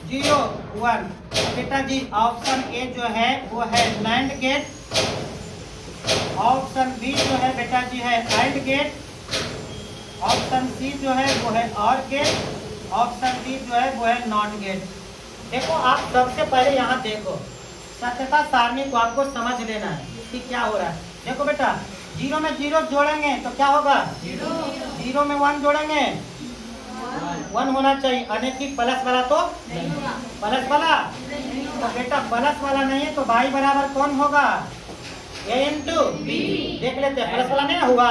0 1, बेटा जी ऑप्शन ए जो है वो है नैंड गेट, ऑप्शन बी जो है बेटा जी है एंड गेट, ऑप्शन सी जो है वो है और गेट, ऑप्शन डी जो है वो है नॉट गेट। देखो आप सबसे पहले यहाँ देखो, सत्यता सारणी को आपको समझ लेना है कि क्या हो रहा है। देखो बेटा 0 में 0 जोड़ेंगे तो क्या होगा? 0 में 1 जोड़ेंगे 1 होना चाहिए, यानी कि प्लस वाला तो प्लस वाला, तो बेटा प्लस वाला नहीं है तो भाई बराबर कौन होगा? ए इंटू बी। देख लेते हैं, प्लस वाला नहीं हुआ,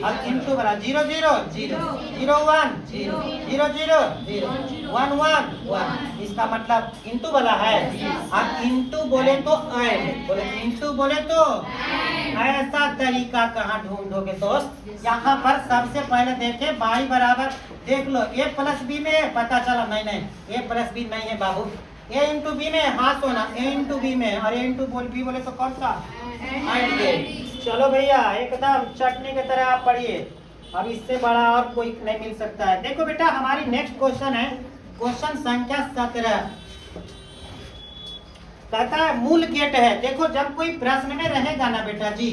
अब इंटू वाला 0 0 0 0 1 0 0 0 0 1 1 1, इसका मतलब इंटू वाला है। अब इंटू बोले तो एंड, बोले इंटू बोले तो ऐसा तरीका कहाँ ढूंढोगे दोस्त? यहाँ पर सबसे पहले देखे बाई बराबर, देख लो ए प्लस बी में पता चला, नहीं नहीं ए प्लस बी नहीं है बाबू, ए इंटू बी में हाथ होना, ए इंटू बी में, और ए इंटू बी बोले तो कौन सा? AND gate. चलो भैया एकदम चटनी की तरह आप पढ़िए, अब इससे बड़ा और कोई नहीं मिल सकता है। देखो बेटा हमारी नेक्स्ट क्वेश्चन है क्वेश्चन संख्या 17, कहता है मूल गेट है। देखो जब कोई प्रश्न में रहेगा ना बेटा जी,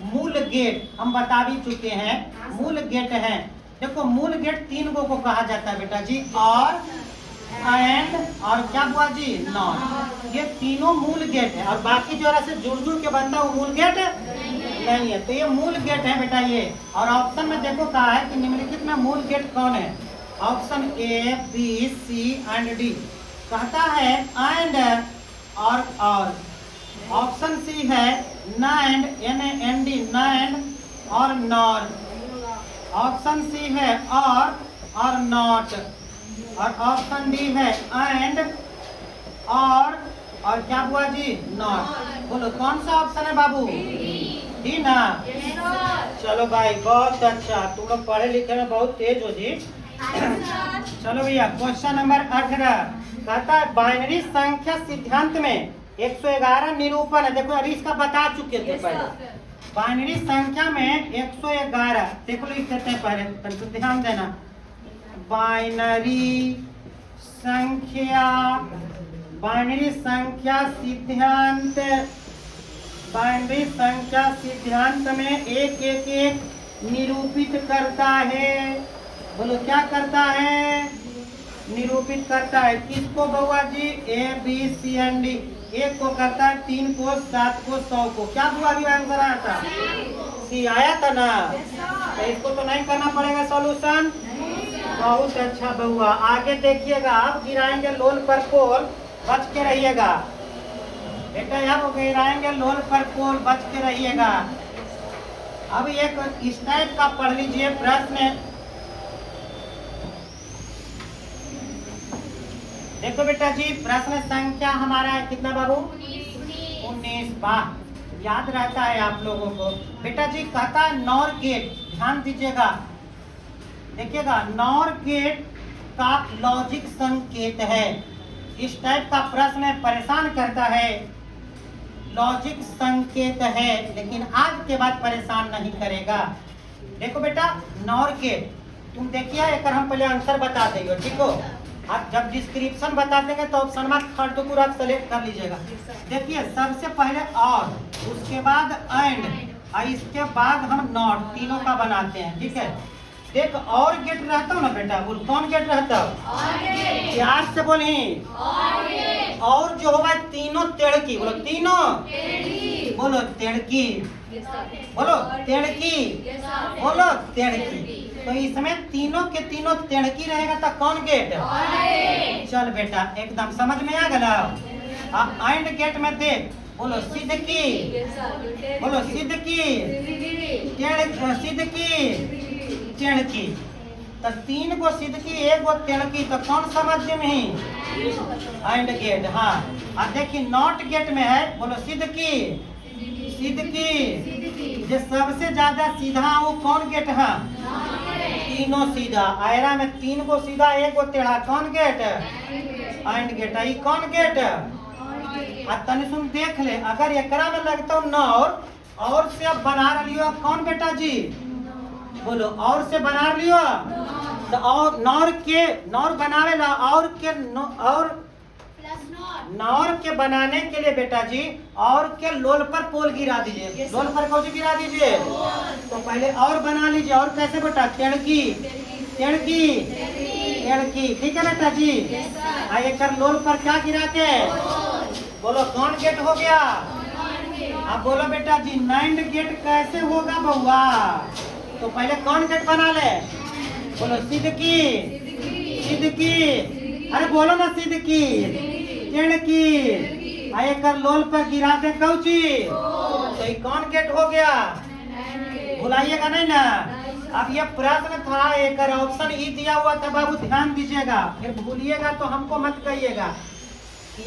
मूल गेट हम बता भी चुके हैं, मूल गेट है। देखो मूल गेट 3 को कहा जाता है बेटा जी, और एंड और क्या हुआ जी नॉट। ये तीनों मूल गेट है और बाकी जो है जुड़ जुड़ के बनता है वो मूल गेट नहीं है। तो ये मूल गेट है बेटा ये। और ऑप्शन में देखो कहा है कि निम्नलिखित में मूल गेट कौन है। Option A B C and D कहता है एंड और ऑप्शन सी है NAND N N D NAND और नॉर। ऑप्शन सी है और नॉट और ऑप्शन डी है एंड और क्या हुआ जी नॉट। बोलो कौन सा ऑप्शन है बाबू डी ना। चलो भाई बहुत अच्छा तुम लोग पढ़े लिखे में बहुत तेज हो जी। चलो भैया क्वेश्चन नंबर 18 कहता है बाइनरी संख्या सिद्धांत में 111 निरूपण है। देखो अभी इसका बता चुके थे पहले। बाइनरी संख्या में 111 देखो लिख देते हैं पहले तो ध्यान देना। बाइनरी संख्या सिद्धांत बाइनरी संख्या सिद्धांत में एक एक एक निरूपित करता है। बोलो क्या करता है निरूपित करता है। किसको बउआ जी A B C and D. एक को करता है 3 को 7 को 100 को। क्या हुआ अभी आंसर आया था सी आया था ना। तो इसको तो नहीं करना पड़ेगा सॉल्यूशन। बहुत अच्छा बउआ आगे देखिएगा। आप गिराएंगे लोल पर पोल बच के रहिएगा बेटा। आप गिराएंगे लोल पर पोल बच के रहिएगा। अब एक इस टाइप का पढ़ लीजिए प्रश्न। देखो बेटा जी प्रश्न संख्या हमारा है कितना बाबू 19 बार याद रहता है आप लोगों को। बेटा जी कहता है नॉर गेट ध्यान दीजिएगा देखिएगा। नॉर गेट का लॉजिक संकेत है। इस टाइप का प्रश्न परेशान करता है। लॉजिक संकेत है लेकिन आज के बाद परेशान नहीं करेगा। देखो बेटा नॉर गेट तुम देखिए एक हम पहले आंसर बता देंगे ठीक हो। आप जब डिस्क्रिप्शन बता देंगे तो ऑप्शन में थर्ड टू आप सेलेक्ट कर लीजिएगा। देखिए सबसे पहले और उसके बाद एंड और इसके बाद हम नॉट तीनों का बनाते हैं ठीक है। देख और गेट रहता हूँ ना बेटा बोल कौन गेट रहता हूँ प्यार से बोली और जो होगा तीनों तेड़की बोलो तीनों बोलो तेड़की बोलो तेड़की बोलो तेड़की। तो इसमें तीनों के तीनों तेड़की रहेगा तो कौन गेट चल बेटा एकदम समझ में आ गया। एंड गेट में देख बोलो सिद्धकी बोलो सिद्धकी सिद्धकी तेड़की। तो 3 गो सिद्धकी 1 गो तेड़की तो कौन समझ में एंड गेट। हाँ और देखिए नॉट गेट में है बोलो सिद्धकी जो सबसे ज्यादा सीधा वो कौन गेट है तीनों सीधा। आयरा में 3 गो सीधा 1 गो टेढ़ा कौन गेट एंड गेट है कौन गेट। तनी सुन देख ले अगर एकरा में लगता हूँ नौर और से अब बना लियो कौन बेटा जी बोलो और से बना लियो तो और नौर बनावे ला और के और नौर के बनाने के लिए बेटा जी और के लोल पर पोल गिरा दीजिए। लोल पर कौन गिरा दीजिए तो पहले और बना लीजिए। और कैसे बेटा तेड़की तेड़की तेड़की ठीक है बेटा जी। एक लोल पर क्या गिराते बोलो कौन गेट हो गया। अब बोलो बेटा जी नाइंड गेट कैसे होगा बउआ। तो पहले कौन गेट बना ले बोलो सिद्धकी सिद्धकी अरे बोलो ना सिद्धकी तेड़की एक लोल पर गिरा दे कौची तो ये कौन गेट हो गया भुलाइएगा नहीं ना। अब ये प्रश्न था एक ऑप्शन ई दिया हुआ था बाबू ध्यान दीजिएगा फिर भूलिएगा तो हमको मत कहिएगा।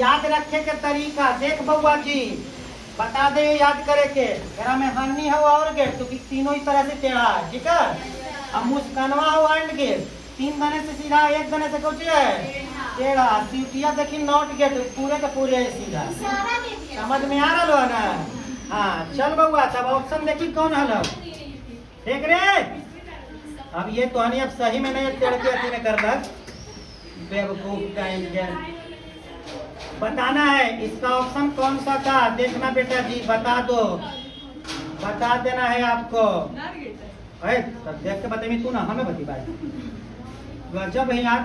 याद रखे के तरीका देख बउआ जी बता दे याद करे के मेरा में हानि है और गेट तो तीनों ही तरह से टेढ़ा है ठीक है। अब मुस्कानवा हो एंड गेट 3 दने से सीधा 1 दने से कौची है टेढ़ा। सीटिया देखी नॉट गेट पूरे के पूरे सीधा समझ में आ रहा है ना। हाँ चल बउआ तब ऑप्शन देखी कौन हल देख रे। अब ये तो अब सही में नहीं तेड़की अति में कर लग बेवकूफ टाइम बताना है इसका ऑप्शन कौन सा था देखना बेटा जी बता दो बता देना है आपको। तब देख के बताइए तू ना हमें बती भाई गजब है यार।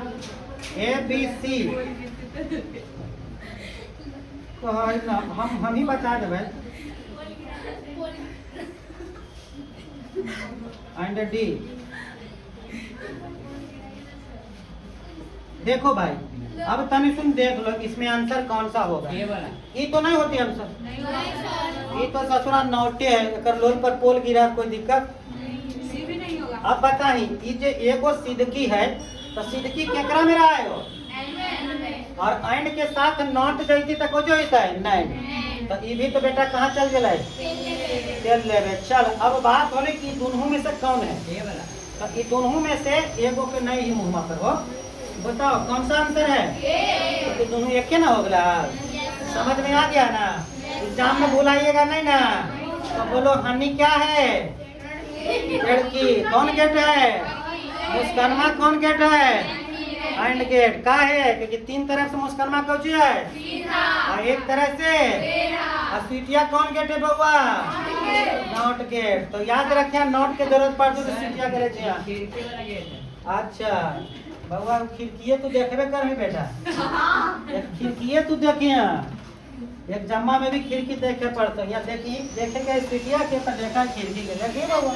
ABC हम ही बता देवे एंड D। देखो भाई, अब तनी सुन देख लो इसमें आंसर कौन सा होगा। ये तो नहीं होती आंसर, ये तो ससुरा नौटे है, अगर लोन पर पोल गिरा कोई दिक्कत नहीं होगा। अब बताई ये जो एगो सिद्धकी है तो सिद्धकी केकरा में रहा है वो, और एंड के साथ नॉट जैती तक हो जो होता है नहीं, तो ये भी तो बेटा कहाँ चल गया है, चल ले। चल अब बात हो रही कि दोनों में से कौन है, तो ये दोनों में से एगो के नहीं ही मुँह पर हो, बताओ कौन सा आंसर है। तो दोनों एक के ना हो गया, समझ में आ गया ना, एग्जाम में भूलाइएगा नहीं ना। तो बोलो हनी क्या है, लड़की कौन गेट है, मुस्कानमा कौन गेट है, एंड गेट का है, क्योंकि तीन तरफ से मुस्कानमा कौची है और एक तरह से, और सीटिया कौन गेट है बउआ, नॉट गेट। तो याद रखे नॉट के जरूरत पड़ती तो सीटिया करे। अच्छा बउआ खिड़कीए तू देखबे कर बेटा, खिड़कीए तू देखिए, एक जम्मा में भी खिड़की देखे पड़ता है, देखिए देखेंगे सीटिया के तो देखा खिड़की के, देखिए बउआ।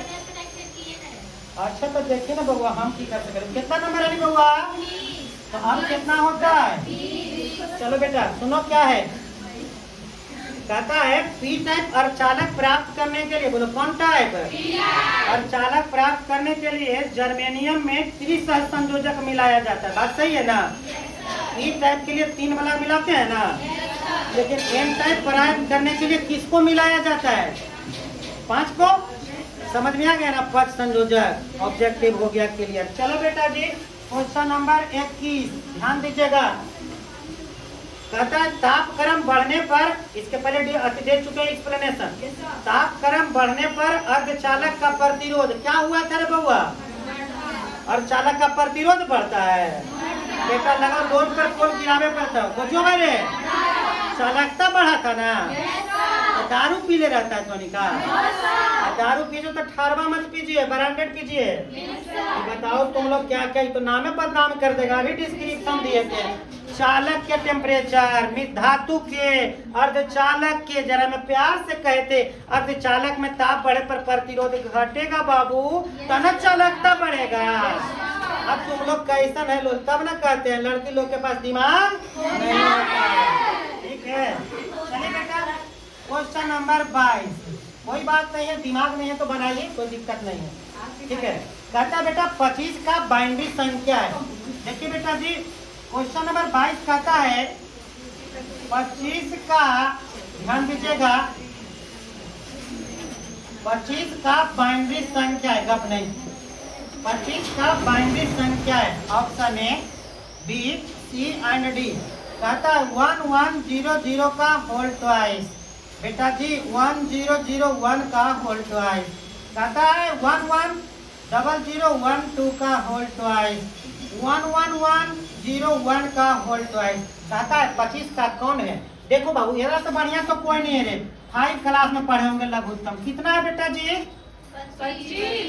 अच्छा तो देखिए ना बउआ हम की कर सकते, कितना नंबर है बउआ, तो अब कितना होता है। चलो बेटा सुनो क्या है, कहता है पी टाइप अर्धचालक प्राप्त करने के लिए, बोलो कौन टाइप, अर्धचालक प्राप्त करने के लिए जर्मेनियम में त्रिसहसंयोजक मिलाया जाता है, बात सही है ना। पी टाइप के लिए 3 वाला मिलाते हैं ना, लेकिन एन टाइप प्राप्त करने के लिए किसको मिलाया जाता है, 5 को। समझ में आ गया ना, 5 संयोजक, ऑब्जेक्टिव हो गया क्लियर। चलो बेटा जी क्वेश्चन नंबर 21 ध्यान दीजिएगा। कहता है तापक्रम बढ़ने पर, इसके पहले दे चुके हैं एक्सप्लेनेशन, तापक्रम बढ़ने पर अर्धचालक का प्रतिरोध क्या हुआ था रे बउआ, अर्धचालक का प्रतिरोध बढ़ता है। बेटा लगा लोन पर पोल गिरावे पड़ता है, सोचो मेरे चालकता बढ़ा था ना, तो दारू पी ले रहता है सोनी का, दारू पीजिए तो ठारवा मत पीजिए, ब्रांडेड पीजिए। बताओ तुम लोग क्या क्या, तो नामे बदनाम कर देगा। अभी डिस्क्रिप्शन दिए थे, चालक के टेम्परेचर, धातु के, अर्धचालक के, जरा मैं प्यार से कहते, अर्धचालक में ताप बढ़े पर प्रतिरोध घटेगा बाबू, तब चालकता बढ़ेगा। अब तुम लोग कैसा है लोग तब ना कहते हैं लड़की लोग के पास दिमाग नहीं होता है, ठीक है। चलिए बेटा क्वेश्चन नंबर 22, कोई बात नहीं है, दिमाग नहीं है तो बनाइए, कोई दिक्कत नहीं है, ठीक है। कहता बेटा 25 का बाइनरी संख्या है। देखिए बेटा जी क्वेश्चन नंबर 22 कहता है 25 का, ध्यान दीजिएगा, 25 का बाइनरी संख्या है, गप नहीं, 25 का बाइनरी संख्या है। Option A, B, C and D. कहता है 1100 का होल ट्वाइस, बेटा जी 1001 का होल ट्वाइस। कहता है 110012 का होल ट्वाइस, 11101 का होल ट्वाइस। कहता है 25 का कौन है। देखो बाबू ये तो बढ़िया तो कोई नहीं है रे, 5 क्लास में पढ़े होंगे लघुत्तम। कितना है बेटा जी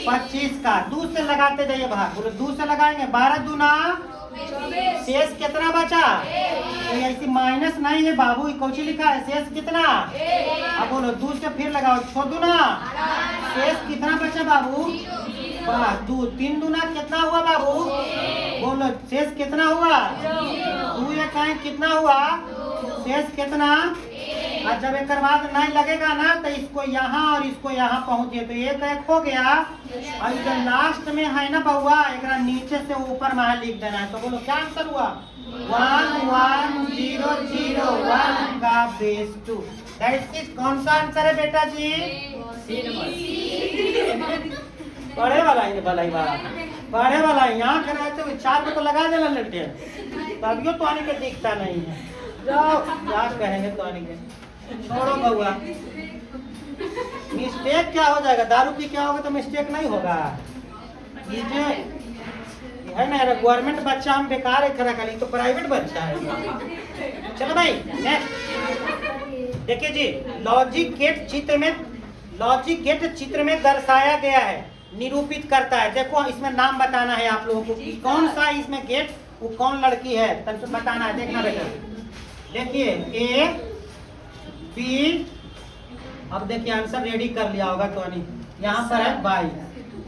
25 का, 2 से लगाते जाइए भाग, बोलो 2 से लगाएंगे, 12 दूना शेष कितना बचा, तो ऐसी माइनस नहीं है बाबू, कौन लिखा है, शेष कितना, अब बोलो 2 से फिर लगाओ, 6 दूना शेष कितना बचा बाबू, 2, 3 दूना कितना हुआ बाबू, बोलो शेष कितना हुआ, 2 एक कितना हुआ, शेष कितना। और जब एक बाद नहीं लगेगा ना तो इसको यहाँ और इसको यहाँ पहुँचे तो एक हो गया, और जो लास्ट में है ना बउआ एक नीचे से ऊपर में लिख देना है। तो बोलो क्या आंसर हुआ, 11001 का बेस 2। कौन सा आंसर है बेटा जी, पढ़े वाला ही भला ही पढ़े वाला यहाँ के रहते हुए 4 में तो लगा देना लड़के, तभियो तो आने के दिखता नहीं है। जाओ क्या कहेंगे तो आने के, छोड़ो बउआ। मिस्टेक क्या हो जाएगा, दारू पी क्या होगा तो मिस्टेक नहीं होगा। ये जो है ना गवर्नमेंट बच्चा हम बेकार है खड़ा खाली, तो प्राइवेट बच्चा है। चलो भाई नेक्स्ट देखिए जी, लॉजिक गेट चित्र में दर्शाया गया है, निरूपित करता है। देखो इसमें नाम बताना है आप लोगों को कि कौन सा इसमें गेट वो कौन लड़की है तब बताना है। देखना बेटा, देखिए ए बी, अब देखिए आंसर रेडी कर लिया होगा तो नहीं, यहाँ पर है बाई।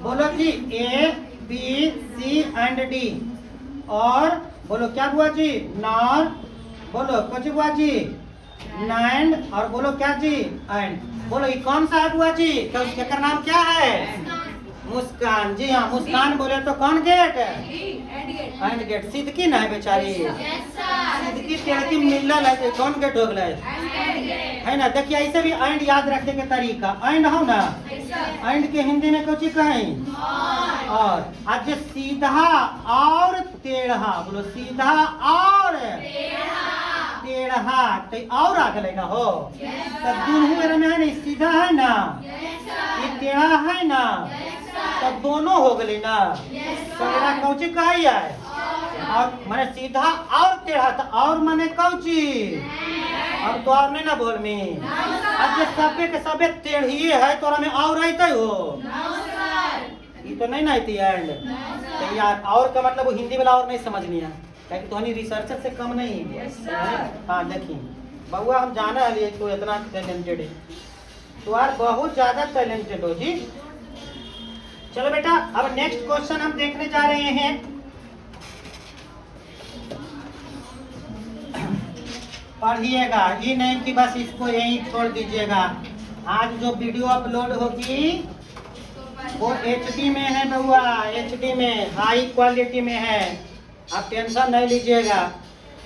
बोलो जी A B C and D, और बोलो क्या बुआ जी नॉर, बोलो कुछ बुआ जी नाइन, और बोलो क्या जी एंड। बोलो ये कौन सा है बुआ जी, क्या उसका नाम क्या है? मुस्कान। जी हाँ मुस्कान बोले तो कौन गेट? And gate. सिद्दकी ना है बेचारी, सिद्दकी टेढ़की मिलल है तो कौन गेट हो गए है ना। देखिए ऐसे भी एंड याद रखने के तरीका, एंड हो ना, एंड के हिंदी में कुछ कहें और। आज सीधा और टेढ़ा, बोलो सीधा और टेढ़ा, तो और आ गए ना हो, तब दोनों मेरे में है ना, सीधा है ना, ये टेढ़ा है ना, तब दोनों हो गए ना। मेरा कौची कही है, और मैंने सीधा और टेढ़ा था, और मैंने कौची, अब तो और नहीं ना बोल में। अब ये सबे के सबे टेढ़िए है तो में और रहते हो, ये तो नहीं ना थी एंड। तो यार और का मतलब वो हिंदी वाला और नहीं समझ लिया, क्योंकि तो रिसर्चर से कम नहीं। हाँ देखिए बउआ हम जाना है तो इतना टैलेंटेड है, तो यार बहुत ज्यादा टैलेंटेड हो जी। चलो बेटा अब नेक्स्ट क्वेश्चन हम देखने जा रहे हैं। पढ़िएगा, ये नहीं कि बस इसको यहीं छोड़ दीजिएगा। आज जो वीडियो अपलोड होगी वो HD में है बउआ, HD में हाई क्वालिटी में है, आप टेंशन नहीं लीजिएगा।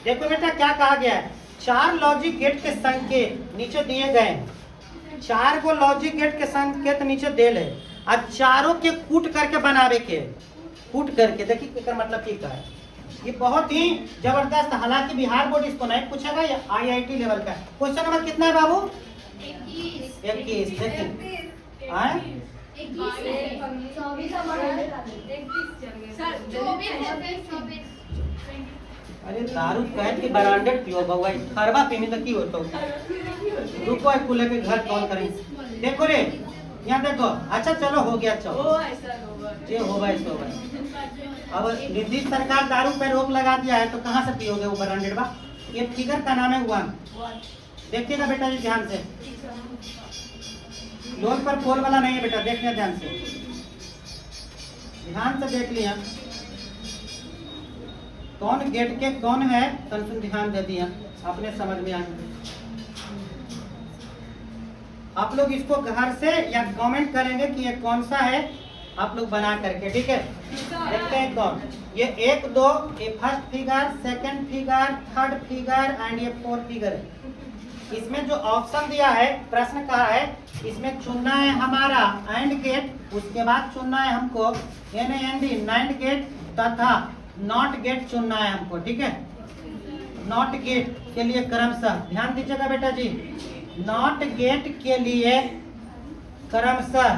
देखो बेटा क्या कहा गया है, 4 लॉजिक गेट के संकेत नीचे दिए गए, 4 को लॉजिक गेट के संकेत नीचे दे ले, अब चारों के कूट करके बनावे के, कूट करके देखिए क्या मतलब ठीक है। ये बहुत ही जबरदस्त, हालांकि बिहार बोर्ड इसको नहीं पूछेगा, ये IIT लेवल का। क्वेश्चन नंबर कितना है बाबू? 21। देखिए अरे दारू कह के ब्रांडेड पियो बउआ, खरबा पीने तो की होता, रुको एक खुले के घर कॉल करें। देखो रे यहाँ देखो, अच्छा चलो हो गया, चलो ये होगा इसको होगा। अब नीतीश सरकार दारू पे रोक लगा दिया है तो कहाँ से पियोगे वो ब्रांडेड बा। ये फिगर का नाम है 1, देखिएगा बेटा जी ध्यान से, लोन पर पोल वाला नहीं है बेटा, देखने ध्यान से, ध्यान से देख लिया कौन गेट के कौन है, तन ध्यान दे दिया अपने समझ में आ गया। आप लोग इसको घर से या कमेंट करेंगे कि ये कौन सा है, आप लोग बना करके, ठीक है। देखते हैं कौन, ये 1 2 ये first figure, second figure, third figure and ये 4th फिगर है। इसमें जो ऑप्शन दिया है, प्रश्न कहा है इसमें चुनना है हमारा एंड गेट, उसके बाद चुनना है हमको NAND नाइंड गेट तथा नॉट गेट चुनना है हमको, ठीक है। नॉट गेट के लिए क्रमशः ध्यान दीजिएगा बेटा जी, नॉट गेट के लिए क्रमशः,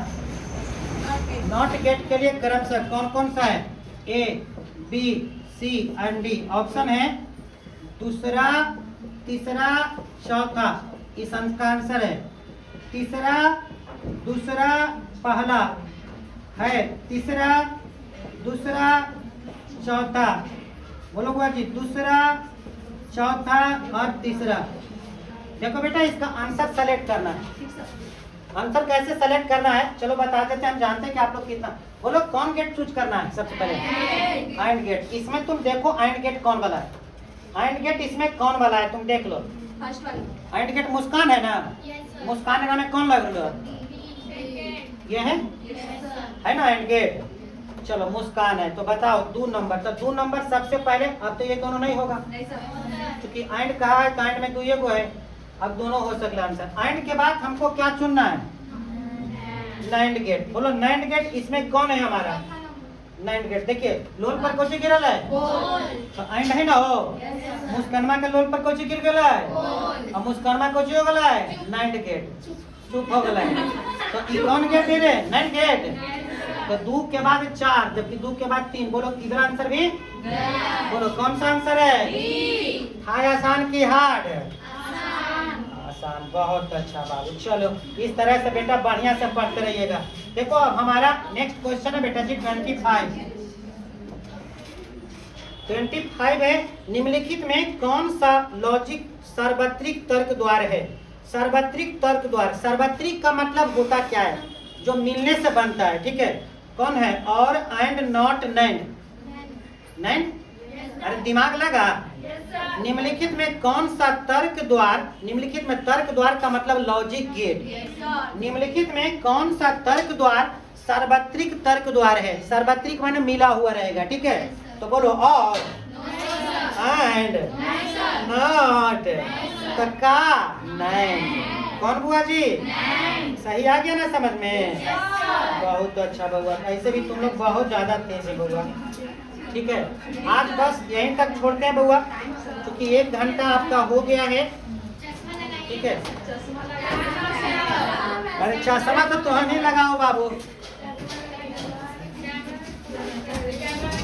नॉट गेट के लिए क्रमशः कौन कौन सा है, A B C and D option है, दूसरा तीसरा चौथा, इस अंक का आंसर है तीसरा, दूसरा पहला है, तीसरा दूसरा चौथा, बोलो बुआ जी दूसरा चौथा और तीसरा। देखो बेटा इसका आंसर सेलेक्ट करना है, आंसर कैसे सेलेक्ट करना है चलो बता देते हैं, हम जानते हैं कि आप लोग कितना, बोलो कौन गेट चूज करना है सबसे पहले, एंड गेट। इसमें तुम देखो एंड गेट कौन वाला है, एंड गेट इसमें कौन वाला है तुम देख लो, फर्स्ट वाला एंड गेट मुस्कान है ना, मुस्कान का में कौन लग रहा है, ये है ना एंड गेट। चलो मुस्कान है तो बताओ 2 नंबर, तो 2 नंबर सबसे पहले, अब तो ये दोनों नहीं होगा क्योंकि एंड कहा है, एंड में 2 को है, अब दोनों हो सकता है आंसर। एंड के बाद हमको क्या चुनना है, नाइंड गेट, बोलो नाइंड गेट इसमें कौन है हमारा, नाइंड गेट। देखिए लोन पर कोची गिरल है, तो एंड है ना हो, मुस्कानमा के लोन पर कोची गिर गया है, और मुस्कानमा कोची हो गया है, नाइंड गेट, चुप हो गया है, तो ई कौन गेट है रे, नाइंड गेट। तो 2 के बाद 4, जबकि 2 के बाद 3, बोलो इधर आंसर भी, बोलो कौन सा आंसर है, हाय आसान की हार्ड, आसान, बहुत अच्छा बाबू। चलो इस तरह से बेटा बढ़िया से पढ़ते रहिएगा। देखो अब हमारा नेक्स्ट क्वेश्चन है बेटा जी 25, 25 है, निम्नलिखित में कौन सा लॉजिक सार्वत्रिक तर्क द्वार है? सार्वत्रिक तर्क द्वार, सार्वत्रिक का मतलब होता क्या है? जो मिलने से बनता है, ठीक है। कौन है? और एंड नॉट नैंड, नैंड, अरे दिमाग लगा। निम्नलिखित में कौन सा तर्क द्वार, निम्नलिखित में तर्क द्वार का मतलब लॉजिक गेट, निम्नलिखित में कौन सा तर्क द्वार सार्वत्रिक तर्क द्वार है? सार्वत्रिक माने मिला हुआ रहेगा, ठीक है। तो बोलो और एंड नॉट, तो का नैंड। कौन बुआ जी? सही आ गया ना समझ में? बहुत अच्छा बउआ, ऐसे भी तुम लोग बहुत ज्यादा तेज है बउआ, ठीक है। आज बस यहीं तक छोड़ते हैं बउआ, क्योंकि 1 घंटा आपका हो गया है, ठीक है। अरे चश्मा तो तुम्हें नहीं लगाओ बाबू।